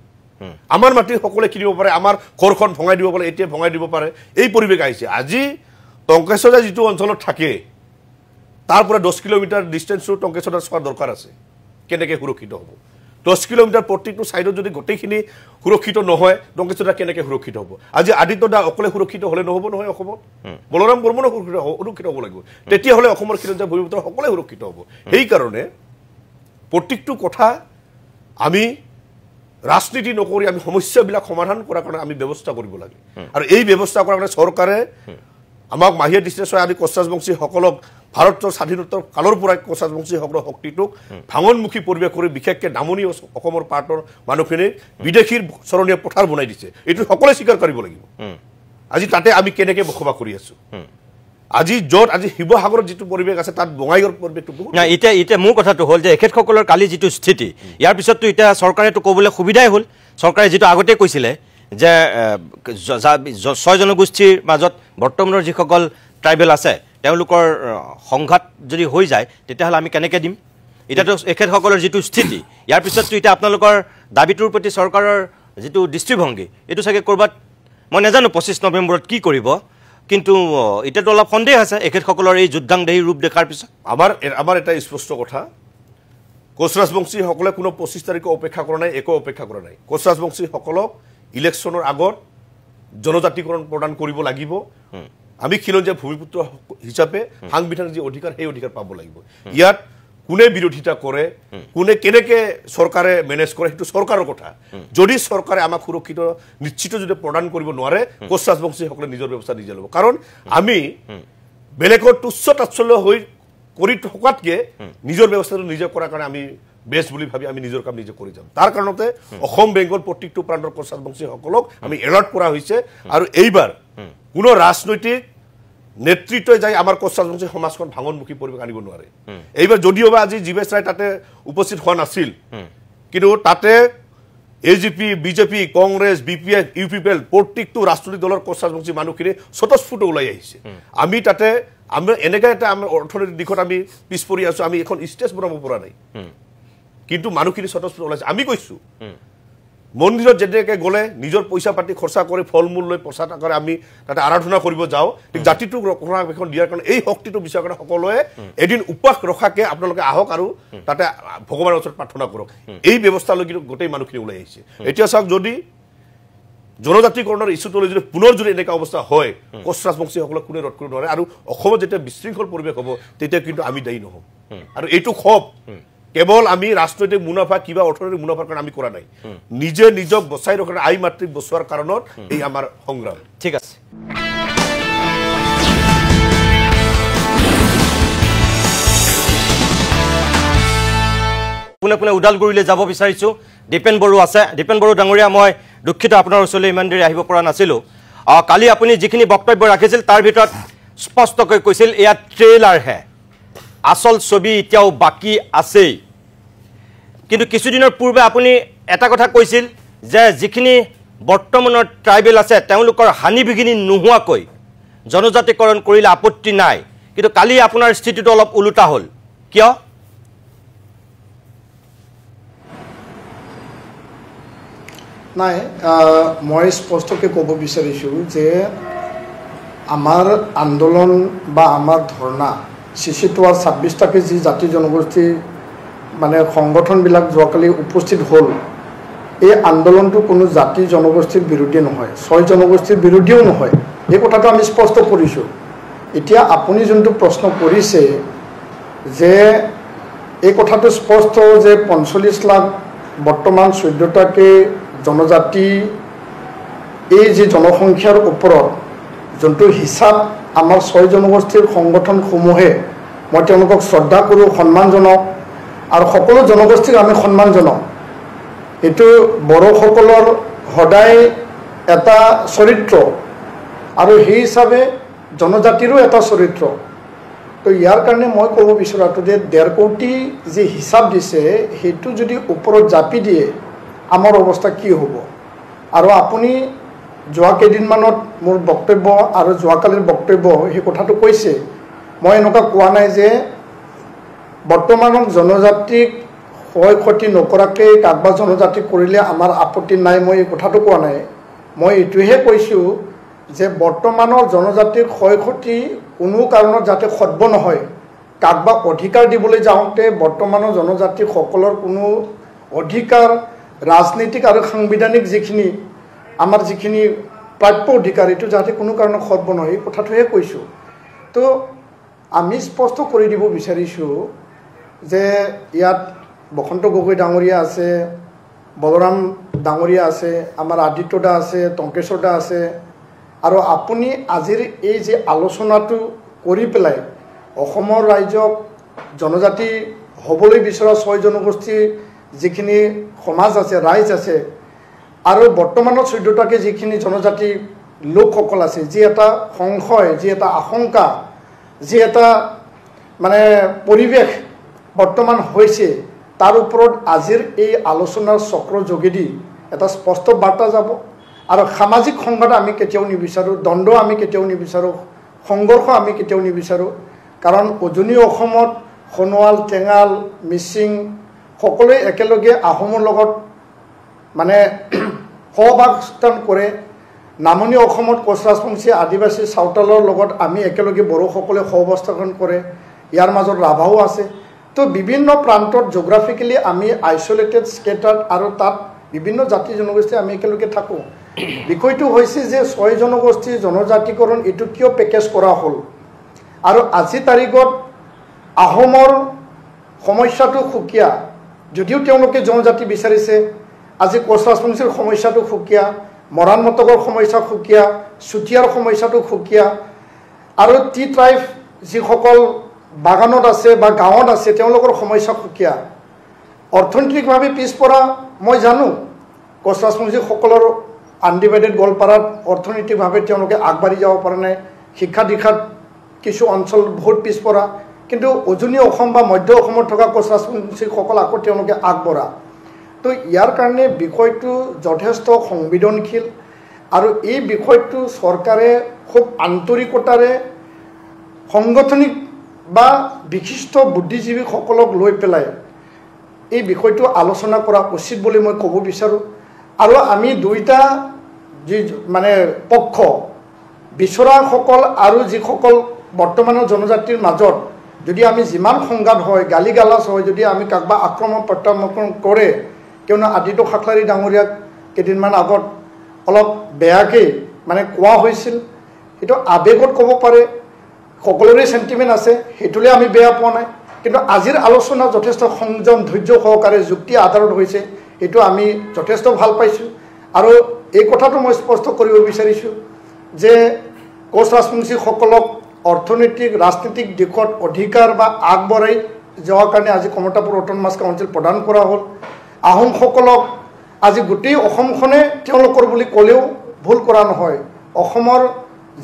আমাৰ মাটি সকলোৱে কিনিব পাৰে আমাৰ ঘৰখন ভঙাই দিব পাৰে এতিয়া ভঙাই দিব পাৰে এই পৰিৱেশ আহিছে আজি টংকেশ্বৰ যিটো অঞ্চলত থাকে তাৰ পৰা 10 কিলোমিটাৰ ডিষ্টেঞ্চটো টংকেশ্বৰ চোৱাৰ দৰকাৰ আছে কেনেকৈ সুৰক্ষিত হ'ব 10 কিলোমিটাৰ প্ৰত্যেকটো ছাইডত যদি গোটেইখিনি সুৰক্ষিত নহয় টংকেশ্বৰ কেনেকৈ সুৰক্ষিত হ'ব আজি আদিত্য দা অকলে সুৰক্ষিত হ'লে নহ'ব নহয় অসমত বলৰাম বৰ্মনো সুৰক্ষিত হ'ব লাগিব তেতিয়াহ'লে অসমৰ খিলঞ্জীয়া ভূমিপুত্ৰ সকলোৱে সুৰক্ষিত হ'ব সেইকাৰণে প্ৰত্যেকটো কথা আমি ৰাজনীতি নকৰি আমি সমস্যাবিলাক সমাধান কৰাৰ কাৰণে আমি ব্যৱস্থা কৰিব লাগে আৰু এই ব্যৱস্থা কৰাৰ কাৰণে চৰকাৰে আমাক মাহিয়া দৃষ্টিৰে আমি কোচ ৰাজবংশীসকলক ভাৰতৰ স্বাধীনতাৰ কালৰ পৰাই কোচ ৰাজবংশীসকলৰ শক্তিটোক ভাঙনমুখী পৰিৱেশ কৰি বিশেষকৈ নামনি অসমৰ পাৰ্টৰ মানুহখিনিক বিদেশীৰ চৰণীয়া পথাৰ বনাই দিছে এইটো সকলোৱে স্বীকাৰ কৰিব লাগিব আজি তাতে আমি কেনেকৈ বসবাস কৰি আছোঁ আজি য'ত আজি শিৱসাগৰত যিটো পৰিৱেশ আছে তাত বঙাইগাঁৱৰ পৰিৱেশটো বহুত এতিয়া মোৰ কথাটো হ'ল যে এখেতসকলৰ কালি যিটো স্থিতি ইয়াৰ পিছততো এতিয়া চৰকাৰেতো ক'বলৈ সুবিধাই হ'ল চৰকাৰে যিটো আগতে কৈছিলে যে 6 জনগোষ্ঠীৰ মাজত বৰ্তমানৰ যিসকল ট্ৰাইবেল আছে তেওঁলোকৰ সংঘাত যদি হৈ যায় তেতিয়াহ'লে আমি কেনেকৈ দিম এতিয়াতো এখেতসকলৰ যিটো স্থিতি ইয়াৰ পিছততো এতিয়া আপোনালোকৰ দাবীটোৰ প্ৰতি চৰকাৰৰ যিটো দৃষ্টিভংগী এইটো চাগে ক'ৰবাত মই নাজানো 25 নৱেম্বৰত কি কৰিব কিন্তু এতিয়াতো অলপ সন্দেহ আছে এখেতসকলৰ এই যুদ্ধাংদেহী ৰূপ দেখাৰ পিছত আমাৰ এটা স্পষ্ট কথা কোচ ৰাজবংশীসকলে কোনো 25 তাৰিখে অপেক্ষা কৰা নাই একো অপেক্ষা কৰা নাই কোচ ৰাজবংশীসকলক ইলেকশ্যনৰ আগত জনজাতিকৰণ প্ৰদান কৰিব লাগিব আমি খিলঞ্জীয়া ভূমিপুত্ৰ হিচাপে সাংবিধানিক যে অধিকাৰ সেই অধিকাৰ পাব লাগিব ইয়াত কোনে বিৰোধিতা কৰে কোনে কেনেকে চৰকাৰে মেনেজ কৰে সেইটো চৰকাৰৰ কথা যদি চৰকাৰে আমাক সুৰক্ষিত নিশ্চিত যদি প্ৰদান কৰিব নোৱাৰে কোচ ৰাজবংশীসকলে নিজৰ ব্যৱস্থা নিজে ল'ব কাৰণ আমি বেলেগৰ তুচ্ছ তাচ্ছল্য হৈ কৰি থকাতকে নিজৰ ব্যৱস্থাটো নিজে কৰাৰ কাৰণে আমি বেষ্ট বুলি ভাবি আমি নিজৰ কাম নিজে কৰি যাম তাৰ কাৰণতে অসম বেংগল প্ৰত্যেকটো প্ৰান্তৰ কোচ ৰাজবংশীসকলক আমি এলাৰ্ট কৰা হৈছে আৰু এইবাৰ কোনো ৰাজনৈতিক নেতৃত্বই যাই আমাৰ কোচ ৰাজবংশী সমাজখন ভাঙনমুখী পৰিৱেশ আনিব নোৱাৰে এইবাৰ যদিওবা আজি জীৱেশ ৰায় তাতে উপস্থিত হোৱা নাছিল কিন্তু তাতে AGP BJP Congress BPF UPPL প্ৰত্যেকটো ৰাজনৈতিক দলৰ কোচ ৰাজবংশী মানুহখিনি স্বতঃস্ফূৰ্ত ওলাই আহিছে আমি তাতে আমি এনেকৈ এটা আমাৰ অৰ্থনৈতিক দিশত আমি পিছ পৰি আছো আমি এখন ষ্টেজ বনাব পৰা নাই কিন্তু মানুহখিনি স্বতঃস্ফূৰ্ত ওলাইছে আমি কৈছো মন্দিৰত যেনেকৈ গ'লে নিজৰ পইচা পাতি খৰচা কৰি ফল মূল লৈ প্ৰসাদ আকাৰে আমি তাতে আৰাধনা কৰিব যাওঁ ঠিক জাতিটোক ৰক্ষণাবেক্ষণ দিয়াৰ কাৰণে এই শক্তিটো বিচাৰ কাৰণে সকলোৱে এদিন উপবাস ৰখাকে আপোনালোকে আহক আৰু তাতে ভগৱানৰ ওচৰত প্ৰাৰ্থনা কৰক এই ব্যৱস্থালৈ কিন্তু গোটেই মানুহখিনি ওলাই আহিছে এতিয়া চাওক যদি জনজাতিকৰণৰ ইস্যুটোলৈ যদি পুনৰ যদি এনেকুৱা অৱস্থা হয় কোচ ৰাজবংশীসকলক কোনে ৰোধ কৰিব নোৱাৰে আৰু অসমত যেতিয়া বিশৃংখল পৰিৱেশ হ'ব তেতিয়া কিন্তু আমি দায়ী নহ'ম আৰু এইটো ক্ষোভ কেৱল আমি ৰাজনৈতিক মুনাফা কিবা অৰ্থনৈতিক মুনাফাৰ কাৰণে আমি কৰা নাই নিজে নিজক বচাই ৰখাৰ আই মাতৃক বচোৱাৰ কাৰণত এই আমাৰ সংগ্ৰাম ঠিক আছে পুনে পুনে ওদালগুৰিলৈ যাব বিচাৰিছোঁ দীপেন বড়ো আছে দীপেন বড়ো ডাঙৰীয়া মই দুখিত আপোনাৰ ওচৰলৈ ইমান দেৰি আহিব পৰা নাছিলোঁ কালি আপুনি যিখিনি বক্তব্য ৰাখিছিল তাৰ ভিতৰত স্পষ্টকৈ কৈছিল এয়া ট্ৰেইলাৰহে আসল ছবি এতিয়াও বাকি আছেই কিন্তু কিছুদিনৰ পূৰ্বে আপুনি এটা কথা কৈছিল যে যিখিনি বৰ্তমানৰ ট্ৰাইবেল আছে তেওঁলোকৰ হানি বিঘিনি নোহোৱাকৈ জনজাতিকৰণ কৰিলে আপত্তি নাই কিন্তু কালি আপোনাৰ স্থিতিটো অলপ উলুটা হ'ল কিয় নাই মই স্পষ্টকৈ ক'ব বিচাৰিছোঁ যে আমাৰ আন্দোলন বা আমাৰ ধৰ্ণা চিচিটোৱাৰ 26টাকে যি জাতি জনগোষ্ঠী মানে সংগঠনবিলাক যোৱাকালি উপস্থিত হ'ল এই আন্দোলনটো কোনো জাতি জনগোষ্ঠীৰ বিৰোধী নহয় 6 জনগোষ্ঠীৰ বিৰোধীও নহয় এই কথাটো আমি স্পষ্ট কৰিছোঁ এতিয়া আপুনি যোনটো প্ৰশ্ন কৰিছে যে এই কথাটো স্পষ্ট যে 45 লাখ বৰ্তমান 14টাকে জনজাতি এই যে জনসংখ্যাৰ ওপৰত যোনটো হিচাপ আমাৰ 6 জনগোষ্ঠীৰ সংগঠনসমূহে মই তেওঁলোকক শ্ৰদ্ধা কৰোঁ সন্মান জনাওঁ আৰু সকলো জনগোষ্ঠীক আমি সন্মান জনাওঁ এইটো বড়োসকলৰ সদায় এটা চৰিত্ৰ আৰু সেই হিচাপে জনজাতিৰো এটা চৰিত্ৰ তো ইয়াৰ কাৰণে মই ক'ব বিচৰাটো যে 1.5 কোটি যে হিচাপ দিছে সেইটো যদি ওপৰত জাপি দিয়ে আমাৰ অৱস্থা কি হ'ব আৰু আপুনি যোৱা কেইদিনমানত মোৰ বক্তব্য আৰু যোৱাকালিৰ বক্তব্য সেই কথাটো কৈছে মই এনেকুৱা কোৱা নাই যে বৰ্তমানৰ জনজাতিক ক্ষয় ক্ষতি নকৰাকৈ কাকবা জনজাতি কৰিলে আমাৰ আপত্তি নাই মই এই কথাটো কোৱা নাই মই এইটোহে কৈছোঁ যে বৰ্তমানৰ জনজাতিৰ ক্ষয় ক্ষতি কোনো কাৰণত যাতে সদ্য নহয় কাকবা অধিকাৰ দিবলৈ যাওঁতে বৰ্তমানৰ জনজাতিসকলৰ কোনো অধিকাৰ ৰাজনৈতিক আৰু সাংবিধানিক যিখিনি আমাৰ যিখিনি প্ৰাপ্য অধিকাৰ এইটো যাতে কোনো কাৰণত সদ্য নহয় এই কথাটোহে কৈছোঁ তো আমি স্পষ্ট কৰি দিব বিচাৰিছোঁ যে ইয়াত বসন্ত গগৈ ডাঙৰীয়া আছে বলৰাম ডাঙৰীয়া আছে আমাৰ আদিত্য দা আছে টংকেশ্বৰ দা আছে আৰু আপুনি আজিৰ এই যে আলোচনাটো কৰি পেলাই অসমৰ ৰাইজক জনজাতি হ'বলৈ বিচৰা 6 জনগোষ্ঠীৰ যিখিনি সমাজ আছে ৰাইজ আছে আৰু বৰ্তমানত 14টাকে যিখিনি জনজাতি লোকসকল আছে যি এটা সংশয় যি এটা আশংকা যি এটা মানে পৰিৱেশ বৰ্তমান হৈছে তাৰ ওপৰত আজিৰ এই আলোচনাৰ চক্ৰৰ যোগেদি এটা স্পষ্ট বাৰ্তা যাব আৰু সামাজিক সংঘাত আমি কেতিয়াও নিবিচাৰোঁ দ্বন্দ্ব আমি কেতিয়াও নিবিচাৰোঁ সংঘৰ্ষ আমি কেতিয়াও নিবিচাৰোঁ কাৰণ উজনি অসমত সোণোৱাল টেঙাল মিচিং সকলোৱে একেলগে আহোমৰ লগত মানে সহবাসস্থান কৰে নামনি অসমত কোচ ৰাজবংশী আদিবাসী চাওতালৰ লগত আমি একেলগে বড়োসকলে সহবাসস্থান কৰে ইয়াৰ মাজত ৰাভাও আছে তো বিভিন্ন প্ৰান্তত জিঅ'গ্ৰাফিকেলি আমি আইচলেটেড স্কেটাৰ্ড আৰু তাত বিভিন্ন জাতি জনগোষ্ঠী আমি একেলগে থাকোঁ বিষয়টো হৈছে যে 6 জনগোষ্ঠীৰ জনজাতিকৰণ এইটো কিয় পেকেজ কৰা হ'ল আৰু আজি তাৰিখত আহোমৰ সমস্যাটো সুকীয়া যদিও তেওঁলোকে জনজাতি বিচাৰিছে আজি কোচ ৰাজবংশীৰ সমস্যাটো সুকীয়া মৰাণ মটকৰ সমস্যা সুকীয়া চুতীয়াৰ সমস্যাটো সুকীয়া আৰু টি ট্ৰাইব যিসকল বাগানত আছে বা গাঁৱত আছে তেওঁলোকৰ সমস্যা সুকীয়া অৰ্থনৈতিকভাৱে পিছপৰা মই জানো কোচ ৰাজবংশীসকলৰ আনডিভাইডেড গোৱালপাৰাত অৰ্থনৈতিকভাৱে তেওঁলোকে আগবাঢ়ি যাব পৰা নাই শিক্ষা দীক্ষাত কিছু অঞ্চল বহুত পিছপৰা কিন্তু উজনি অসম বা মধ্য অসমত থকা কোচ ৰাজবংশীসকল আকৌ তেওঁলোকে আগবঢ়া তো ইয়াৰ কাৰণে বিষয়টো যথেষ্ট সংবেদনশীল আৰু এই বিষয়টো চৰকাৰে খুব আন্তৰিকতাৰে সংগঠনিক বা বিশিষ্ট বুদ্ধিজীৱীসকলক লৈ পেলাই এই বিষয়টো আলোচনা কৰা উচিত বুলি মই ক'ব বিচাৰোঁ আৰু আমি দুইটা যি মানে পক্ষ বিচৰাসকল আৰু যিসকল বৰ্তমানৰ জনজাতিৰ মাজত যদি আমি যিমান সংঘাত হয় গালি গালাজ হয় যদি আমি কাকবা আক্ৰমণ প্ৰত্যাক্ৰমণ কৰে কিয়নো আদিত্য খাকলাৰী ডাঙৰীয়াক কেইদিনমান আগত অলপ বেয়াকৈ মানে কোৱা হৈছিল সেইটো আৱেগত ক'ব পাৰে সকলোৰে সেন্টিমেন্ট আছে হেতুলে আমি বেয়া পোৱা নাই কিন্তু আজিৰ আলোচনা যথেষ্ট সংযম ধৈৰ্য সহকাৰে যুক্তি আধাৰত হৈছে এটো আমি যথেষ্ট ভাল পাইছো আৰু এই কথাটো মই স্পষ্ট কৰিব বিচাৰিছো যে কোচ ৰাজবংশী সকলক অৰ্থনৈতিক ৰাজনৈতিক দিশত অধিকাৰ বা আগবঢ়াই যোৱাৰ কাৰণে আজি কমতাপুৰ অট'নমাছ কাউন্সিল প্ৰদান কৰা হ'ল আহোম সকলক আজি গোটেই অসমখনে তেওঁলোকৰ বুলি ক'লেও ভুল কৰা নহয় অসমৰ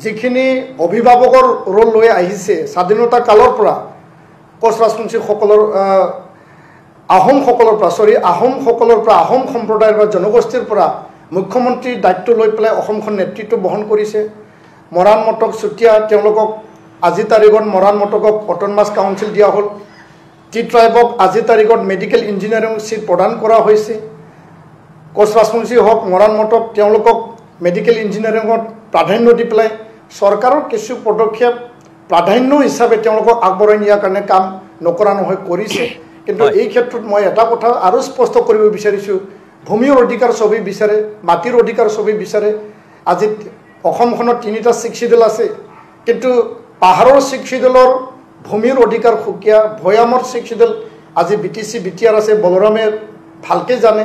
যিখিনি অভিভাৱকৰ ৰোল লৈ আহিছে স্বাধীনতা কালৰ পৰা কোচ ৰাজবংশী সকলৰ আহোম সকলৰ পৰা আহোম সম্প্ৰদায়ৰ বা জনগোষ্ঠীৰ পৰা মুখ্যমন্ত্ৰীৰ দায়িত্ব লৈ পেলাই অসমখন নেতৃত্ব বহন কৰিছে মৰাণ মটক চুতীয়া তেওঁলোকক আজি তাৰিখত মৰাণ মটকক অট'নমাছ কাউন্সিল দিয়া হ'ল টি ট্ৰাইবক আজি তাৰিখত মেডিকেল ইঞ্জিনিয়াৰিং চিট প্ৰদান কৰা হৈছে কোচ ৰাজবংশী হওক মৰাণ মটক তেওঁলোকক মেডিকেল ইঞ্জিনিয়াৰিঙত প্ৰাধান্য দি পেলাই চৰকাৰৰ কিছু পদক্ষেপ প্ৰাধান্য হিচাপে তেওঁলোকক আগবঢ়াই নিয়াৰ কাৰণে কাম নকৰা নহয় কৰিছে কিন্তু এই ক্ষেত্ৰত মই এটা কথা আৰু স্পষ্ট কৰিব বিচাৰিছো ভূমিৰ অধিকাৰ সবেই বিচাৰে মাটিৰ অধিকাৰ সবেই বিচাৰে আজি অসমখনত 3টা শিক্ষিদল আছে কিন্তু পাহাৰৰ শিক্ষিদলৰ ভূমিৰ অধিকাৰ সুকীয়া ভয়ামৰ শিক্ষিদল আজি বিটিসি বিটিআৰ আছে বলৰামে ভালকে জানে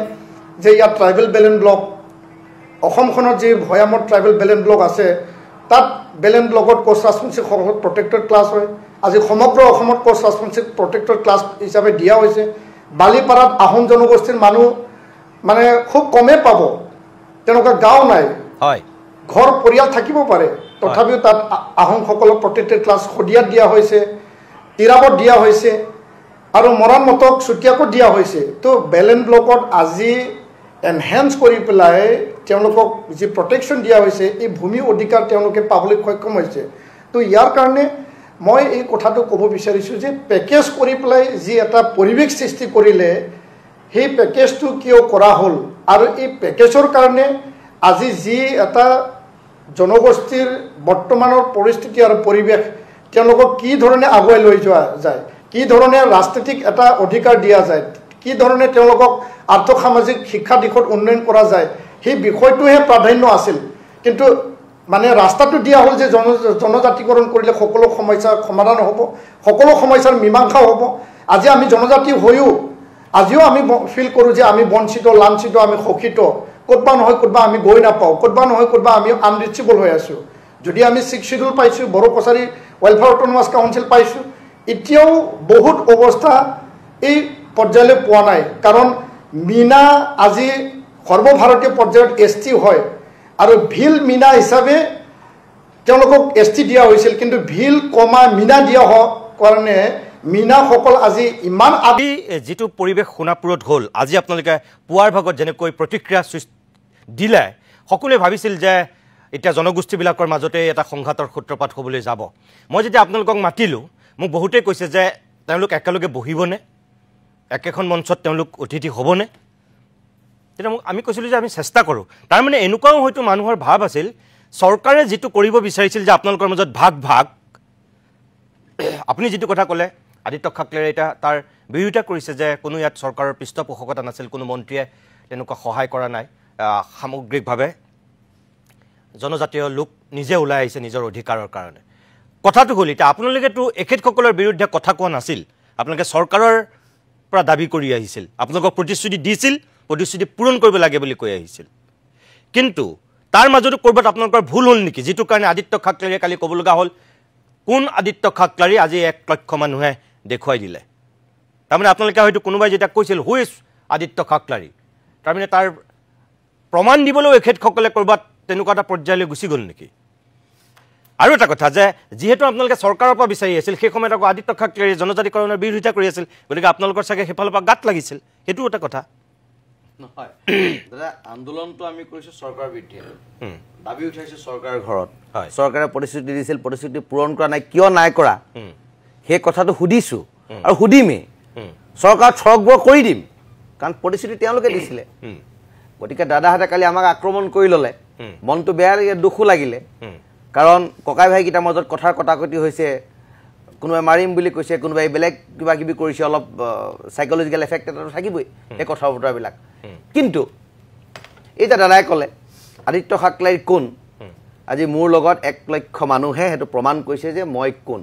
যে ইয়া ট্ৰাইবেল বেলেন ব্লক অসমখনত যে ভয়ামৰ ট্ৰাইবেল বেলেন ব্লক আছে তাত বেলেন ব্লকত কোচ ৰাজবংশী সকলক প্ৰটেক্টেড ক্লাছ হয় আজি সমগ্ৰ অসমত কোচ ৰাজবংশী প্ৰটেক্টেড ক্লাছ হিচাপে দিয়া হৈছে বালিপাৰাত আহোম জনগোষ্ঠীৰ মানুহ মানে খুব কমে পাব তেনেকুৱা গাঁও নাই হয় ঘৰ পৰিয়াল থাকিব পাৰে তথাপিও তাত আহোম সকলক প্ৰটেক্টেড ক্লাছ খদিয়াত দিয়া হৈছে তিৰাবত দিয়া হৈছে আৰু মৰাণ মটক চুতীয়াকো দিয়া হৈছে তো বেলেন ব্লকত আজি এনহেন্স কৰি পেলাই তেওঁলোকক যি প্ৰটেকশ্যন দিয়া হৈছে এই ভূমি অধিকাৰ তেওঁলোকে পাবলৈ সক্ষম হৈছে তো ইয়াৰ কাৰণে মই এই কথাটো ক'ব বিচাৰিছোঁ যে পেকেজ কৰি পেলাই যি এটা পৰিৱেশ সৃষ্টি কৰিলে সেই পেকেজটো কিয় কৰা হ'ল আৰু এই পেকেজৰ কাৰণে আজি যি এটা জনগোষ্ঠীৰ বৰ্তমানৰ পৰিস্থিতি আৰু পৰিৱেশ তেওঁলোকক কি ধৰণে আগুৱাই লৈ যোৱা যায় কি ধৰণে ৰাজনৈতিক এটা অধিকাৰ দিয়া যায় কি ধৰণে তেওঁলোকক আৰ্থ সামাজিক শিক্ষা দিশত উন্নয়ন কৰা যায় সেই বিষয়টোহে প্ৰাধান্য আছিল কিন্তু মানে ৰাস্তাটো দিয়া হ'ল যে জনজাতিকৰণ কৰিলে সকলো সমস্যাৰ সমাধান হ'ব সকলো সমস্যাৰ মীমাংসা হ'ব আজি আমি জনজাতি হৈও আজিও আমি ফিল কৰোঁ যে আমি বঞ্চিত লাঞ্ছিত আমি শোষিত ক'তবা নহয় ক'তবা আমি গৈ নাপাওঁ ক'তবা নহয় ক'তবা আমি আনৰিচেবল হৈ আছোঁ যদি আমি 6 শিডিউল পাইছোঁ Bodo Kachari welfare autonomous council পাইছোঁ এতিয়াও বহুত অৱস্থা এই পৰ্যায়লৈ পোৱা নাই কাৰণ মিনা আজি সৰ্বভাৰতীয় পৰ্যায়ত ST হয় আৰু ভিল মিনা হিচাপে তেওঁলোকক ST দিয়া হৈছিল কিন্তু ভিল কমা মিনা দিয়া হোৱাৰ কাৰণে মিনাসকল আজি ইমান আজি যিটো পৰিৱেশ সোণাপুৰত হ'ল আজি আপোনালোকে পুৱাৰ ভাগত যেনেকৈ প্ৰতিক্ৰিয়া দিলে সকলোৱে ভাবিছিল যে এতিয়া জনগোষ্ঠীবিলাকৰ মাজতে এটা সংঘাতৰ সূত্ৰপাত হ'বলৈ যাব মই যেতিয়া আপোনালোকক মাতিলোঁ মোক বহুতেই কৈছে যে তেওঁলোক একেলগে বহিবনে একেখন মঞ্চত তেওঁলোক অতিথি হ'বনে তেতিয়া আমি কৈছিলোঁ যে আমি চেষ্টা কৰোঁ তাৰমানে এনেকুৱাও হয়তো মানুহৰ ভাৱ আছিল চৰকাৰে যিটো কৰিব বিচাৰিছিল যে আপোনালোকৰ মাজত ভাগ আপুনি যিটো কথা ক'লে আদিত্য খাকলেৰে এটা তাৰ বিৰোধিতা কৰিছে যে কোনো ইয়াত চৰকাৰৰ পৃষ্ঠপোষকতা নাছিল কোনো মন্ত্ৰীয়ে তেনেকুৱা সহায় কৰা নাই সামগ্ৰিকভাৱে জনজাতীয় লোক নিজে ওলাই আহিছে নিজৰ অধিকাৰৰ কাৰণে কথাটো হ'ল এতিয়া আপোনালোকেতো এখেতসকলৰ বিৰুদ্ধে কথা কোৱা নাছিল আপোনালোকে চৰকাৰৰ পৰা দাবী কৰি আহিছিল আপোনালোকক প্ৰতিশ্ৰুতি দিছিল প্ৰতিশ্ৰুতি পূৰণ কৰিব লাগে বুলি কৈ আহিছিল কিন্তু তাৰ মাজতো ক'ৰবাত আপোনালোকৰ ভুল হ'ল নেকি যিটো কাৰণে আদিত্য খাকলাৰীয়ে কালি ক'ব লগা হ'ল কোন আদিত্য খাকলাৰী আজি 1 লক্ষ মানুহে দেখুৱাই দিলে তাৰমানে আপোনালোকে হয়তো কোনোবাই যেতিয়া কৈছিল হু ইজ আদিত্য খাকলাৰী তাৰমানে তাৰ প্ৰমাণ দিবলৈও এখেতসকলে ক'ৰবাত তেনেকুৱা এটা পৰ্যায়লৈ গুচি গ'ল নেকি আৰু এটা কথা যে যিহেতু আপোনালোকে চৰকাৰৰ পৰা বিচাৰি আছিল সেই সময়ত আকৌ আদিত্য খাকলাৰীয়ে জনজাতিকৰণৰ বিৰোধিতা কৰি আছিল গতিকে আপোনালোকৰ চাগে সেইফালৰ পৰা গাত লাগিছিল সেইটো এটা কথা নহয় দাদা আন্দোলনটো আমি কৰিছোঁ চৰকাৰৰ বিৰুদ্ধে দাবী উঠাইছোঁ চৰকাৰৰ ঘৰত চৰকাৰে প্ৰতিশ্ৰুতি দিছিল প্ৰতিশ্ৰুতি পূৰণ কৰা নাই কিয় নাই কৰা সেই কথাটো সুধিছোঁ আৰু সুধিমেই চৰকাৰত সৰগবৰ কৰি দিম কাৰণ প্ৰতিশ্ৰুতি তেওঁলোকে দিছিলে গতিকে দাদাহঁতে কালি আমাক আক্ৰমণ কৰি ল'লে মনটো বেয়া লাগিলে দুখো লাগিলে কাৰণ ককাই ভাইকেইটাৰ মাজত কথাৰ কটাকটি হৈছে কোনোবাই মাৰিম বুলি কৈছে কোনোবাই বেলেগ কিবা কিবি কৰিছে অলপ সাইকোলজিক্যাল এফেক্ট এটা থাকিবই এই কথা বতৰাবিলাক কিন্তু এতিয়া দাদাই ক'লে আদিত্য খাকলাৰী কোন আজি মোৰ লগত 1 লক্ষ মানুহে সেইটো প্ৰমাণ কৰিছে যে মই কোন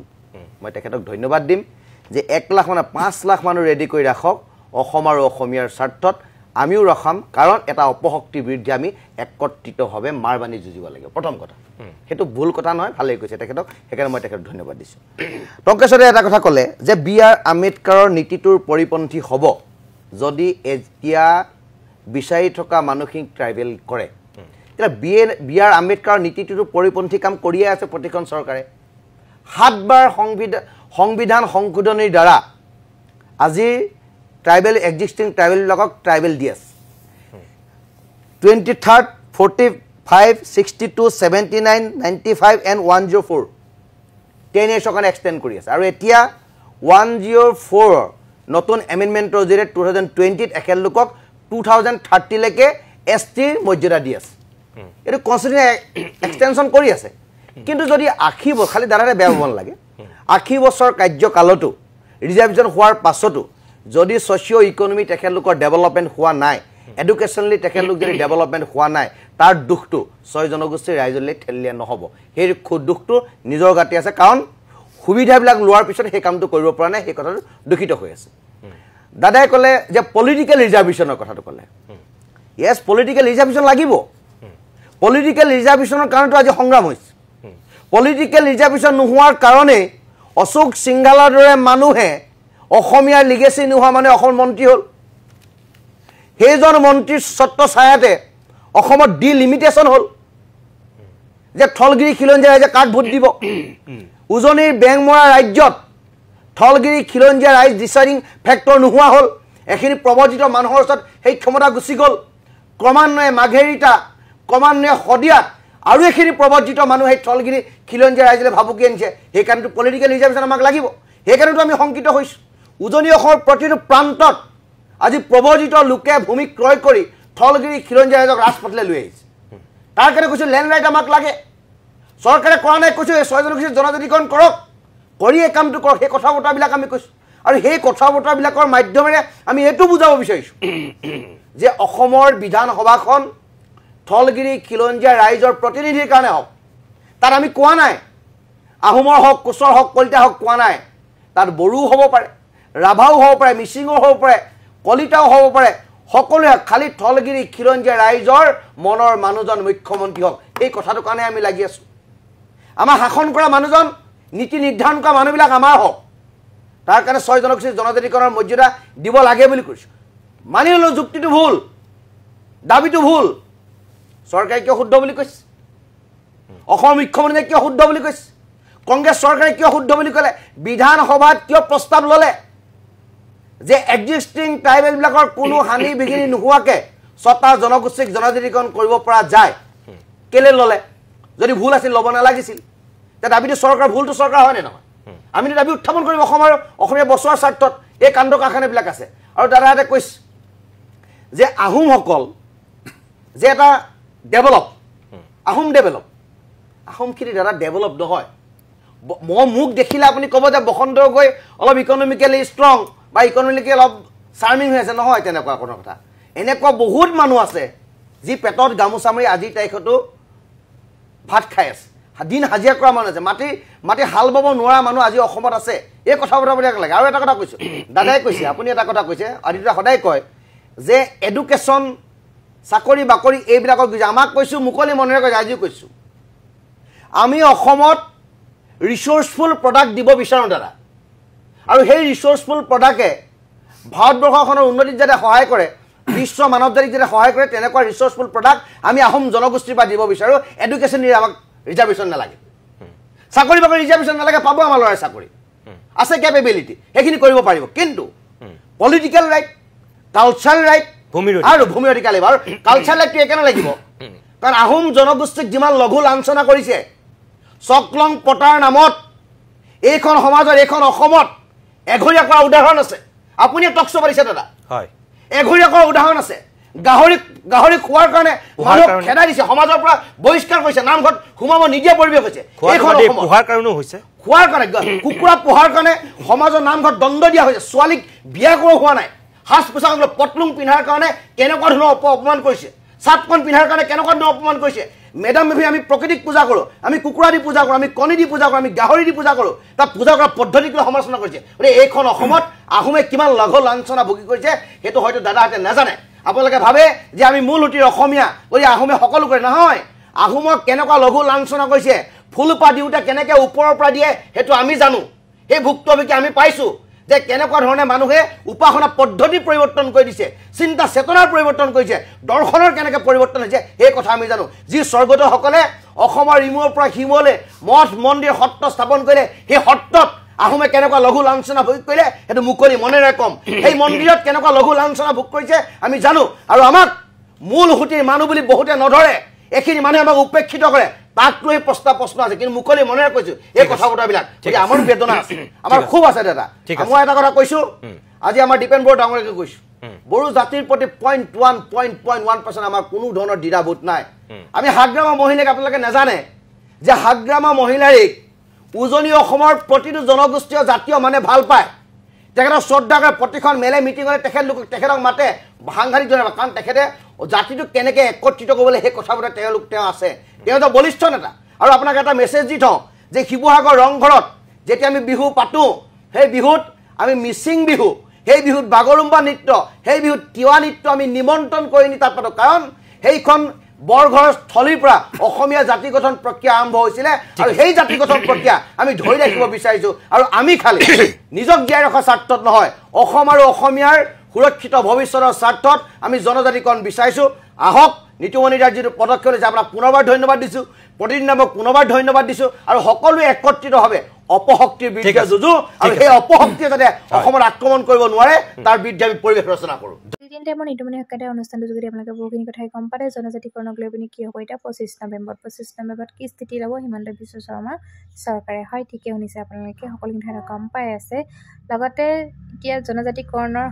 মই তেখেতক ধন্যবাদ দিম যে 1 লাখ মানে 5 লাখ মানুহ ৰেডি কৰি ৰাখক অসম আৰু অসমীয়াৰ স্বাৰ্থত আমিও ৰখাম কাৰণ এটা অপশক্তিৰ বিৰুদ্ধে আমি একত্ৰিতভাৱে মাৰবানি যুঁজিব লাগিব প্ৰথম কথা সেইটো ভুল কথা নহয় ভালেই কৈছে তেখেতক সেইকাৰণে মই তেখেতক ধন্যবাদ দিছোঁ টংকেশ্বৰে এটা কথা ক'লে যে বি.আৰ. আম্বেদকাৰৰ নীতিটোৰ পৰিপন্থী হ'ব যদি এতিয়া বিচাৰি থকা মানুহখিনিক ট্ৰাইবেল কৰে তেতিয়া বি.আৰ. আম্বেদকাৰৰ নীতিটোৰ পৰিপন্থী কাম কৰিয়ে আছে প্ৰতিখন চৰকাৰে 7 বাৰ সংবিধান সংশোধনীৰ দ্বাৰা আজিৰ ট্ৰাইবেল এক্সিষ্টিং ট্ৰাইবেলবিলাকক ট্ৰাইবেল দি আছে 23rd 45 62 79 95 and 104 10 years কাৰণে এক্সটেণ্ড কৰি আছে আৰু এতিয়া 104 নতুন এমেণ্ডমেণ্টৰ জৰিয়তে 2020 একেল লোকক 2030 লৈকে এছটিৰ মৰ্যাদা দি আছে এইটো কনষ্টিটিউশ্যন এক্সটেনশ্যন কৰি আছে কিন্তু যদি 80 বছৰ খালি দাদাৰে বেয়া হ'ব নালাগে 80 বছৰ কাৰ্যকালতো ৰিজাৰ্ভেশ্যন হোৱাৰ পাছতো যদি ছ'চিঅ' ইকনমি তেখেতলোকৰ ডেভেলপমেণ্ট হোৱা নাই এডুকেশ্যনেলি তেখেতলোক যদি ডেভেলপমেণ্ট হোৱা নাই তাৰ দুখটো 6 জনগোষ্ঠীৰ ৰাইজলৈ ঠেলিলে নহ'ব সেই দুখটো নিজৰ গাতে আছে কাৰণ সুবিধাবিলাক লোৱাৰ পিছত সেই কামটো কৰিব পৰা নাই সেই কথাটো দুখিত হৈ আছে দাদাই ক'লে যে পলিটিকেল ৰিজাৰ্ভেশ্যনৰ কথাটো ক'লে য়েছ পলিটিকেল ৰিজাৰ্ভেশ্যন লাগিব পলিটিকেল ৰিজাৰ্ভেশ্যনৰ কাৰণেতো আজি সংগ্ৰাম হৈছে পলিটিকেল ৰিজাৰ্ভেশ্যন নোহোৱাৰ কাৰণে অশোক সিংঘালৰ দৰে মানুহে অসমীয়াৰ লিগেচি নোহোৱা মানে অসম মন্ত্ৰী হ'ল সেইজন মন্ত্ৰীৰ ছত্ৰ ছায়াতে অসমত ডিলিমিটেশ্যন হ'ল যে থলগিৰি খিলঞ্জীয়া ৰাইজে কাক ভোট দিব উজনিৰ বেংমৰা ৰাজ্যত থলগিৰি খিলঞ্জীয়া ৰাইজ ডিচাইডিং ফেক্টৰ নোহোৱা হ'ল এইখিনি প্ৰৱজিত মানুহৰ ওচৰত সেই ক্ষমতা গুচি গ'ল ক্ৰমান্বয়ে মাঘেৰিটা ক্ৰমান্বয়ে শদিয়াত আৰু এইখিনি প্ৰৱজিত মানুহ সেই থলগিৰি খিলঞ্জীয়া ৰাইজলৈ ভাবুকি আনিছে সেইকাৰণেতো পলিটিকেল ৰিজাৰ্ভেশ্যন আমাক লাগিব সেইকাৰণেতো আমি শংকিত হৈছোঁ উজনি অসমৰ প্ৰতিটো প্ৰান্তত আজি প্ৰৱজিত লোকে ভূমি ক্ৰয় কৰি থলগিৰি খিলঞ্জীয়া ৰাইজক ৰাজপথলৈ লৈ আহিছে তাৰ কাৰণে কৈছোঁ লেণ্ড ৰাইট আমাক লাগে চৰকাৰে কৰা নাই কৈছোঁ এই 6 জনগোষ্ঠীৰ জনজাতিকৰণ কৰক কৰি এই কামটো কৰক সেই কথা বতৰাবিলাক আমি কৈছোঁ আৰু সেই কথা বতৰাবিলাকৰ মাধ্যমেৰে আমি এইটো বুজাব বিচাৰিছোঁ যে অসমৰ বিধানসভাখন থলগিৰি খিলঞ্জীয়া ৰাইজৰ প্ৰতিনিধিৰ কাৰণে হওক তাত আমি কোৱা নাই আহোমৰ হওক কোচৰ হওক কলিতা হওক কোৱা নাই তাত বড়ো হ'ব পাৰে ৰাভাও হ'ব পাৰে মিচিঙো হ'ব পাৰে কলিতাও হ'ব পাৰে সকলোৱে খালি থলগিৰি খিলঞ্জীয়া ৰাইজৰ মনৰ মানুহজন মুখ্যমন্ত্ৰী হওক এই কথাটোৰ কাৰণে আমি লাগি আছোঁ আমাৰ শাসন কৰা মানুহজন নীতি নিৰ্ধাৰণ কৰা মানুহবিলাক আমাৰ হওক তাৰ কাৰণে 6 জনগোষ্ঠীৰ জনজাতিকৰণৰ মৰ্যাদা দিব লাগে বুলি কৈছোঁ মানি ল'লোঁ যুক্তিটো ভুল দাবীটো ভুল চৰকাৰে কিয় শুদ্ধ বুলি কৈছে অসমৰ মুখ্যমন্ত্ৰীয়ে কিয় শুদ্ধ বুলি কৈছে কংগ্ৰেছ চৰকাৰে কিয় শুদ্ধ বুলি ক'লে বিধানসভাত কিয় প্ৰস্তাৱ ল'লে যে এক্সিষ্টিং ট্ৰাইবেলবিলাকৰ কোনো হানি বিঘিনি নোহোৱাকৈ 6টা জনগোষ্ঠীক জনজাতিকৰণ কৰিব পৰা যায় কেলৈ ল'লে যদি ভুল আছিল ল'ব নালাগিছিল তেতিয়া দাবীটো চৰকাৰ ভুলটো চৰকাৰ হয়নে নহয় আমিতো দাবী উত্থাপন কৰিম অসমৰ অসমীয়া বচোৱাৰ স্বাৰ্থত এই কাণ্ড কাৰখানাবিলাক আছে আৰু দাদাহঁতে কৈছে যে আহোমসকল যে এটা ডেভেলপ আহোমখিনি দাদা ডেভেলপ নহয় মোক দেখিলে আপুনি ক'ব যে বসন্ত গৈ অলপ ইকনমিকেলি ষ্ট্ৰং বা ইকনমিকেলি অলপ চাৰ্মিং হৈ আছে নহয় তেনেকুৱা কোনো কথা এনেকুৱা বহুত মানুহ আছে যি পেটত গামোচা মাৰি আজিৰ তাৰিখতো ভাত খাই আছে দিন হাজিৰা কৰা মানুহ আছে মাটি হাল বাব নোৱাৰা মানুহ আজি অসমত আছে এই কথা বতৰাবিলাক লাগে আৰু এটা কথা কৈছোঁ দাদাই কৈছে আপুনি এটা কথা কৈছে আদিত্যই সদায় কয় যে এডুকেশ্যন চাকৰি বাকৰি এইবিলাকক বুজি আমাক কৈছোঁ মুকলি মনেৰে কৈছোঁ আজিও কৈছোঁ আমি অসমত ৰিচোৰ্চফুল প্ৰডাক্ট দিব বিচাৰোঁ দাদা আৰু সেই ৰিচোৰ্চফুল প্ৰডাক্টে ভাৰতবৰ্ষখনৰ উন্নতিত যাতে সহায় কৰে বিশ্ব মানৱ জাতিক যাতে সহায় কৰে তেনেকুৱা ৰিচোৰ্চফুল প্ৰডাক্ট আমি আহোম জনগোষ্ঠীৰ পৰা দিব বিচাৰোঁ এডুকেশ্যন আমাক ৰিজাৰ্ভেশ্যন নালাগে চাকৰি বাকৰি ৰিজাৰ্ভেশ্যন নালাগে পাব আমাৰ ল'ৰাই চাকৰি আছে কেপেবিলিটি সেইখিনি কৰিব পাৰিব কিন্তু পলিটিকেল ৰাইট কালচাৰেল ৰাইট আৰু ভূমি অধিকাৰ লাগিব আৰু কালচাৰেল ৰাইটটো একেনে লাগিব কাৰণ আহোম জনগোষ্ঠীক যিমান লঘু লাঞ্ছনা কৰিছে চকলং পতাৰ নামত এইখন সমাজৰ এইখন অসমত এঘৰীয়া কৰা উদাহৰণ আছে আপুনি টকশ্ব পাৰিছে দাদা হয় এঘৰীয়া কৰা উদাহৰণ আছে গাহৰি খোৱাৰ কাৰণে মানুহক খেদাই দিছে সমাজৰ পৰা বহিষ্কাৰ কৰিছে নামঘৰত সোমাব নিদিয়া পৰিৱেশ হৈছে খোৱাৰ কাৰণেও হৈছে খোৱাৰ কাৰণে কুকুৰা পোহাৰ কাৰণে সমাজৰ নামঘৰত দণ্ড দিয়া হৈছে ছোৱালীক বিয়া কৰা হোৱা নাই সাজ পোছাক পটলুং পিন্ধাৰ কাৰণে কেনেকুৱা ধৰণৰ অপমান কৰিছে চাটকন পিন্ধাৰ কাৰণে কেনেকুৱা ধৰণৰ অপমান কৰিছে মেডাম মেফি আমি প্ৰকৃতিক পূজা কৰোঁ আমি কুকুৰা দি পূজা কৰোঁ আমি কণী দি পূজা কৰোঁ আমি গাহৰি দি পূজা কৰোঁ তাত পূজা কৰা পদ্ধতিক লৈ সমালোচনা কৰিছে গতিকে এইখন অসমত আহোমে কিমান লঘু লাঞ্ছনা ভুগি কৰিছে সেইটো হয়তো দাদাহঁতে নাজানে আপোনালোকে ভাবে যে আমি মূল সুঁতিৰ অসমীয়া গতিকে আহোমে সকলো কৰে নহয় আহোমক কেনেকুৱা লঘু লাঞ্ছনা কৰিছে ফুলপাহ দিওঁতে কেনেকৈ ওপৰৰ পৰা দিয়ে সেইটো আমি জানো সেই ভুক্তভোগী আমি পাইছোঁ যে কেনেকুৱা ধৰণে মানুহে উপাসনা পদ্ধতি পৰিৱৰ্তন কৰি দিছে চিন্তা চেতনাৰ পৰিৱৰ্তন কৰিছে দৰ্শনৰ কেনেকৈ পৰিৱৰ্তন হৈছে সেই কথা আমি জানো যি স্বৰ্গদেউসকলে অসমৰ ইমূৰৰ পৰা সিমূৰলৈ মঠ মন্দিৰ সত্ৰ স্থাপন কৰিলে সেই সত্ৰত আহোমে কেনেকুৱা লঘু লাঞ্ছনা ভোগ কৰিলে সেইটো মুকলি মনেৰে কম সেই মন্দিৰত কেনেকুৱা লঘু লাঞ্ছনা ভোগ কৰিছে আমি জানো আৰু আমাক মূল সুঁতিৰ মানুহ বুলি বহুতে নধৰে এইখিনি মানুহে আমাক উপেক্ষিত কৰে তাক লৈ প্ৰশ্ন আছে কিন্তু মুকলি মনেৰে কৈছোঁ এই কথা বতৰাবিলাক আমাৰো বেদনা আছে আমাৰ খুব আছে দাদা মই এটা কথা কৈছোঁ আজি আমাৰ দীপেন বড়ো ডাঙৰকে কৈছোঁ বড়ো জাতিৰ প্ৰতি 0.1% আমাৰ কোনো ধৰণৰ দ্বিধাবোধ নাই আমি হাগ্ৰামা মহিলাক আপোনালোকে নাজানে যে হাগ্ৰামা মহিলাৰীক উজনি অসমৰ প্ৰতিটো জনগোষ্ঠীয় জাতীয় মানে ভাল পায় তেখেতক শ্ৰদ্ধা কৰে প্ৰতিখন মেলে মিটিঙলৈ তেখেতক মাতে সাংঘাতিক ধৰণে কাৰণ তেখেতে জাতিটোক কেনেকৈ একত্ৰিত কৰিবলৈ সেই কথাবোৰত তেওঁ আছে তেওঁ এটা বলিষ্ঠ নেতা আৰু আপোনাক এটা মেছেজ দি থওঁ যে শিৱসাগৰ ৰংঘৰত যেতিয়া আমি বিহু পাতোঁ সেই বিহুত আমি মিচিং বিহু সেই বিহুত বাগৰুম্বা নৃত্য সেই বিহুত তিৱা নৃত্য আমি নিমন্ত্ৰণ কৰি নি তাত পাতোঁ কাৰণ সেইখন বৰঘৰৰ স্থলীৰ পৰা অসমীয়া জাতি গঠন প্ৰক্ৰিয়া আৰম্ভ হৈছিলে আৰু সেই জাতি গঠন প্ৰক্ৰিয়া আমি ধৰি ৰাখিব বিচাৰিছোঁ আৰু আমি খালি নিজক জীয়াই ৰখাৰ স্বাৰ্থত নহয় অসম আৰু অসমীয়াৰ সুৰক্ষিত ভৱিষ্যতৰ স্বাৰ্থত আমি জনজাতিকৰণ বিচাৰিছোঁ আহক নীতিমণি দাৰ যিটো পদক্ষেপ লৈছে আপোনাক পুনৰবাৰ ধন্যবাদ দিছোঁ প্ৰতিদিনামক পুনৰবাৰ ধন্যবাদ দিছোঁ আৰু সকলোৱে একত্ৰিতভাৱে অপশক্তিৰ বিৰুদ্ধে যুঁজো আৰু সেই অপশক্তিয়ে যাতে অসমত আক্ৰমণ কৰিব নোৱাৰে তাৰ বিৰুদ্ধে আমি পৰিৱেশ ৰচনা কৰোঁ টাইমৰ নীতিমণি হকাতে অনুষ্ঠানটো যোগেদি আপোনালোকে বহুখিনি কথাই গম পালে জনজাতিকৰণক লৈ পিনি কি হ'ব এতিয়া 25 নৱেম্বৰত কি স্থিতি ল'ব হিমন্ত বিশ্ব শৰ্মা চৰকাৰে হয় ঠিকে শুনিছে আপোনালোকে সকলোখিনি কথা গম পাই আছে লগতে এতিয়া জনজাতিকৰণৰ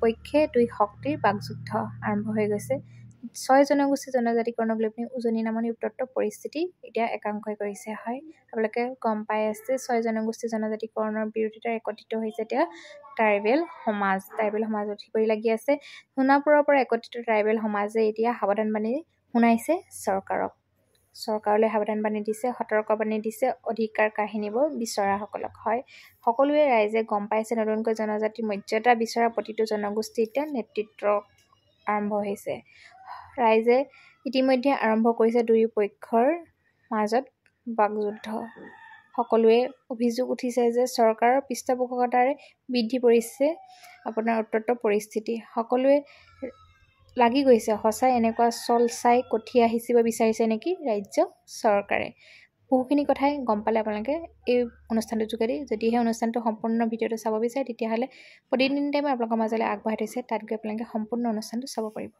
পক্ষে দুই শক্তিৰ বাকযুদ্ধ আৰম্ভ হৈ গৈছে 6 জনগোষ্ঠী জনজাতিকৰণক লৈ পিনি উজনি নামনি উত্তপ্ত পৰিস্থিতি এতিয়া একাংশই কৰিছে হয় আপোনালোকে গম পাই আছে 6 জনগোষ্ঠী জনজাতিকৰণৰ বিৰোধিতাৰ একত্ৰিত হৈছে এতিয়া ট্ৰাইবেল সমাজ উঠি পৰি লাগি আছে সোণাপুৰৰ পৰা একত্ৰিত ট্ৰাইবেল সমাজে এতিয়া সাৱধানবাণী শুনাইছে চৰকাৰলৈ সাৱধানবাণী দিছে সতৰ্কবাণী দিছে অধিকাৰ কাহিনীব বিচৰাসকলক হয় সকলোৱে ৰাইজে গম পাইছে নতুনকৈ জনজাতি মৰ্যাদা বিচৰা প্ৰতিটো জনগোষ্ঠী এতিয়া নেতৃত্ব আৰম্ভ হৈছে ৰাইজে ইতিমধ্যে আৰম্ভ কৰিছে দুয়ো পক্ষৰ মাজত বাকযুদ্ধ সকলোৱে অভিযোগ উঠিছে যে চৰকাৰৰ পৃষ্ঠপোষকতাৰে বৃদ্ধি পৰিছে আপোনাৰ উত্তপ্ত পৰিস্থিতি সকলোৱে লাগি গৈছে সঁচাই এনেকুৱা চল চাই কঠিয়া সিঁচিব বিচাৰিছে নেকি ৰাজ্য চৰকাৰে বহুখিনি কথাই গম পালে আপোনালোকে এই অনুষ্ঠানটোৰ যোগেদি যদিহে অনুষ্ঠানটো সম্পূৰ্ণ ভিডিঅ'টো চাব বিচাৰে তেতিয়াহ'লে প্ৰতিদিন টাইমে আপোনালোকৰ মাজলৈ আগবঢ়াই থৈছে তাত গৈ আপোনালোকে সম্পূৰ্ণ অনুষ্ঠানটো চাব পাৰিব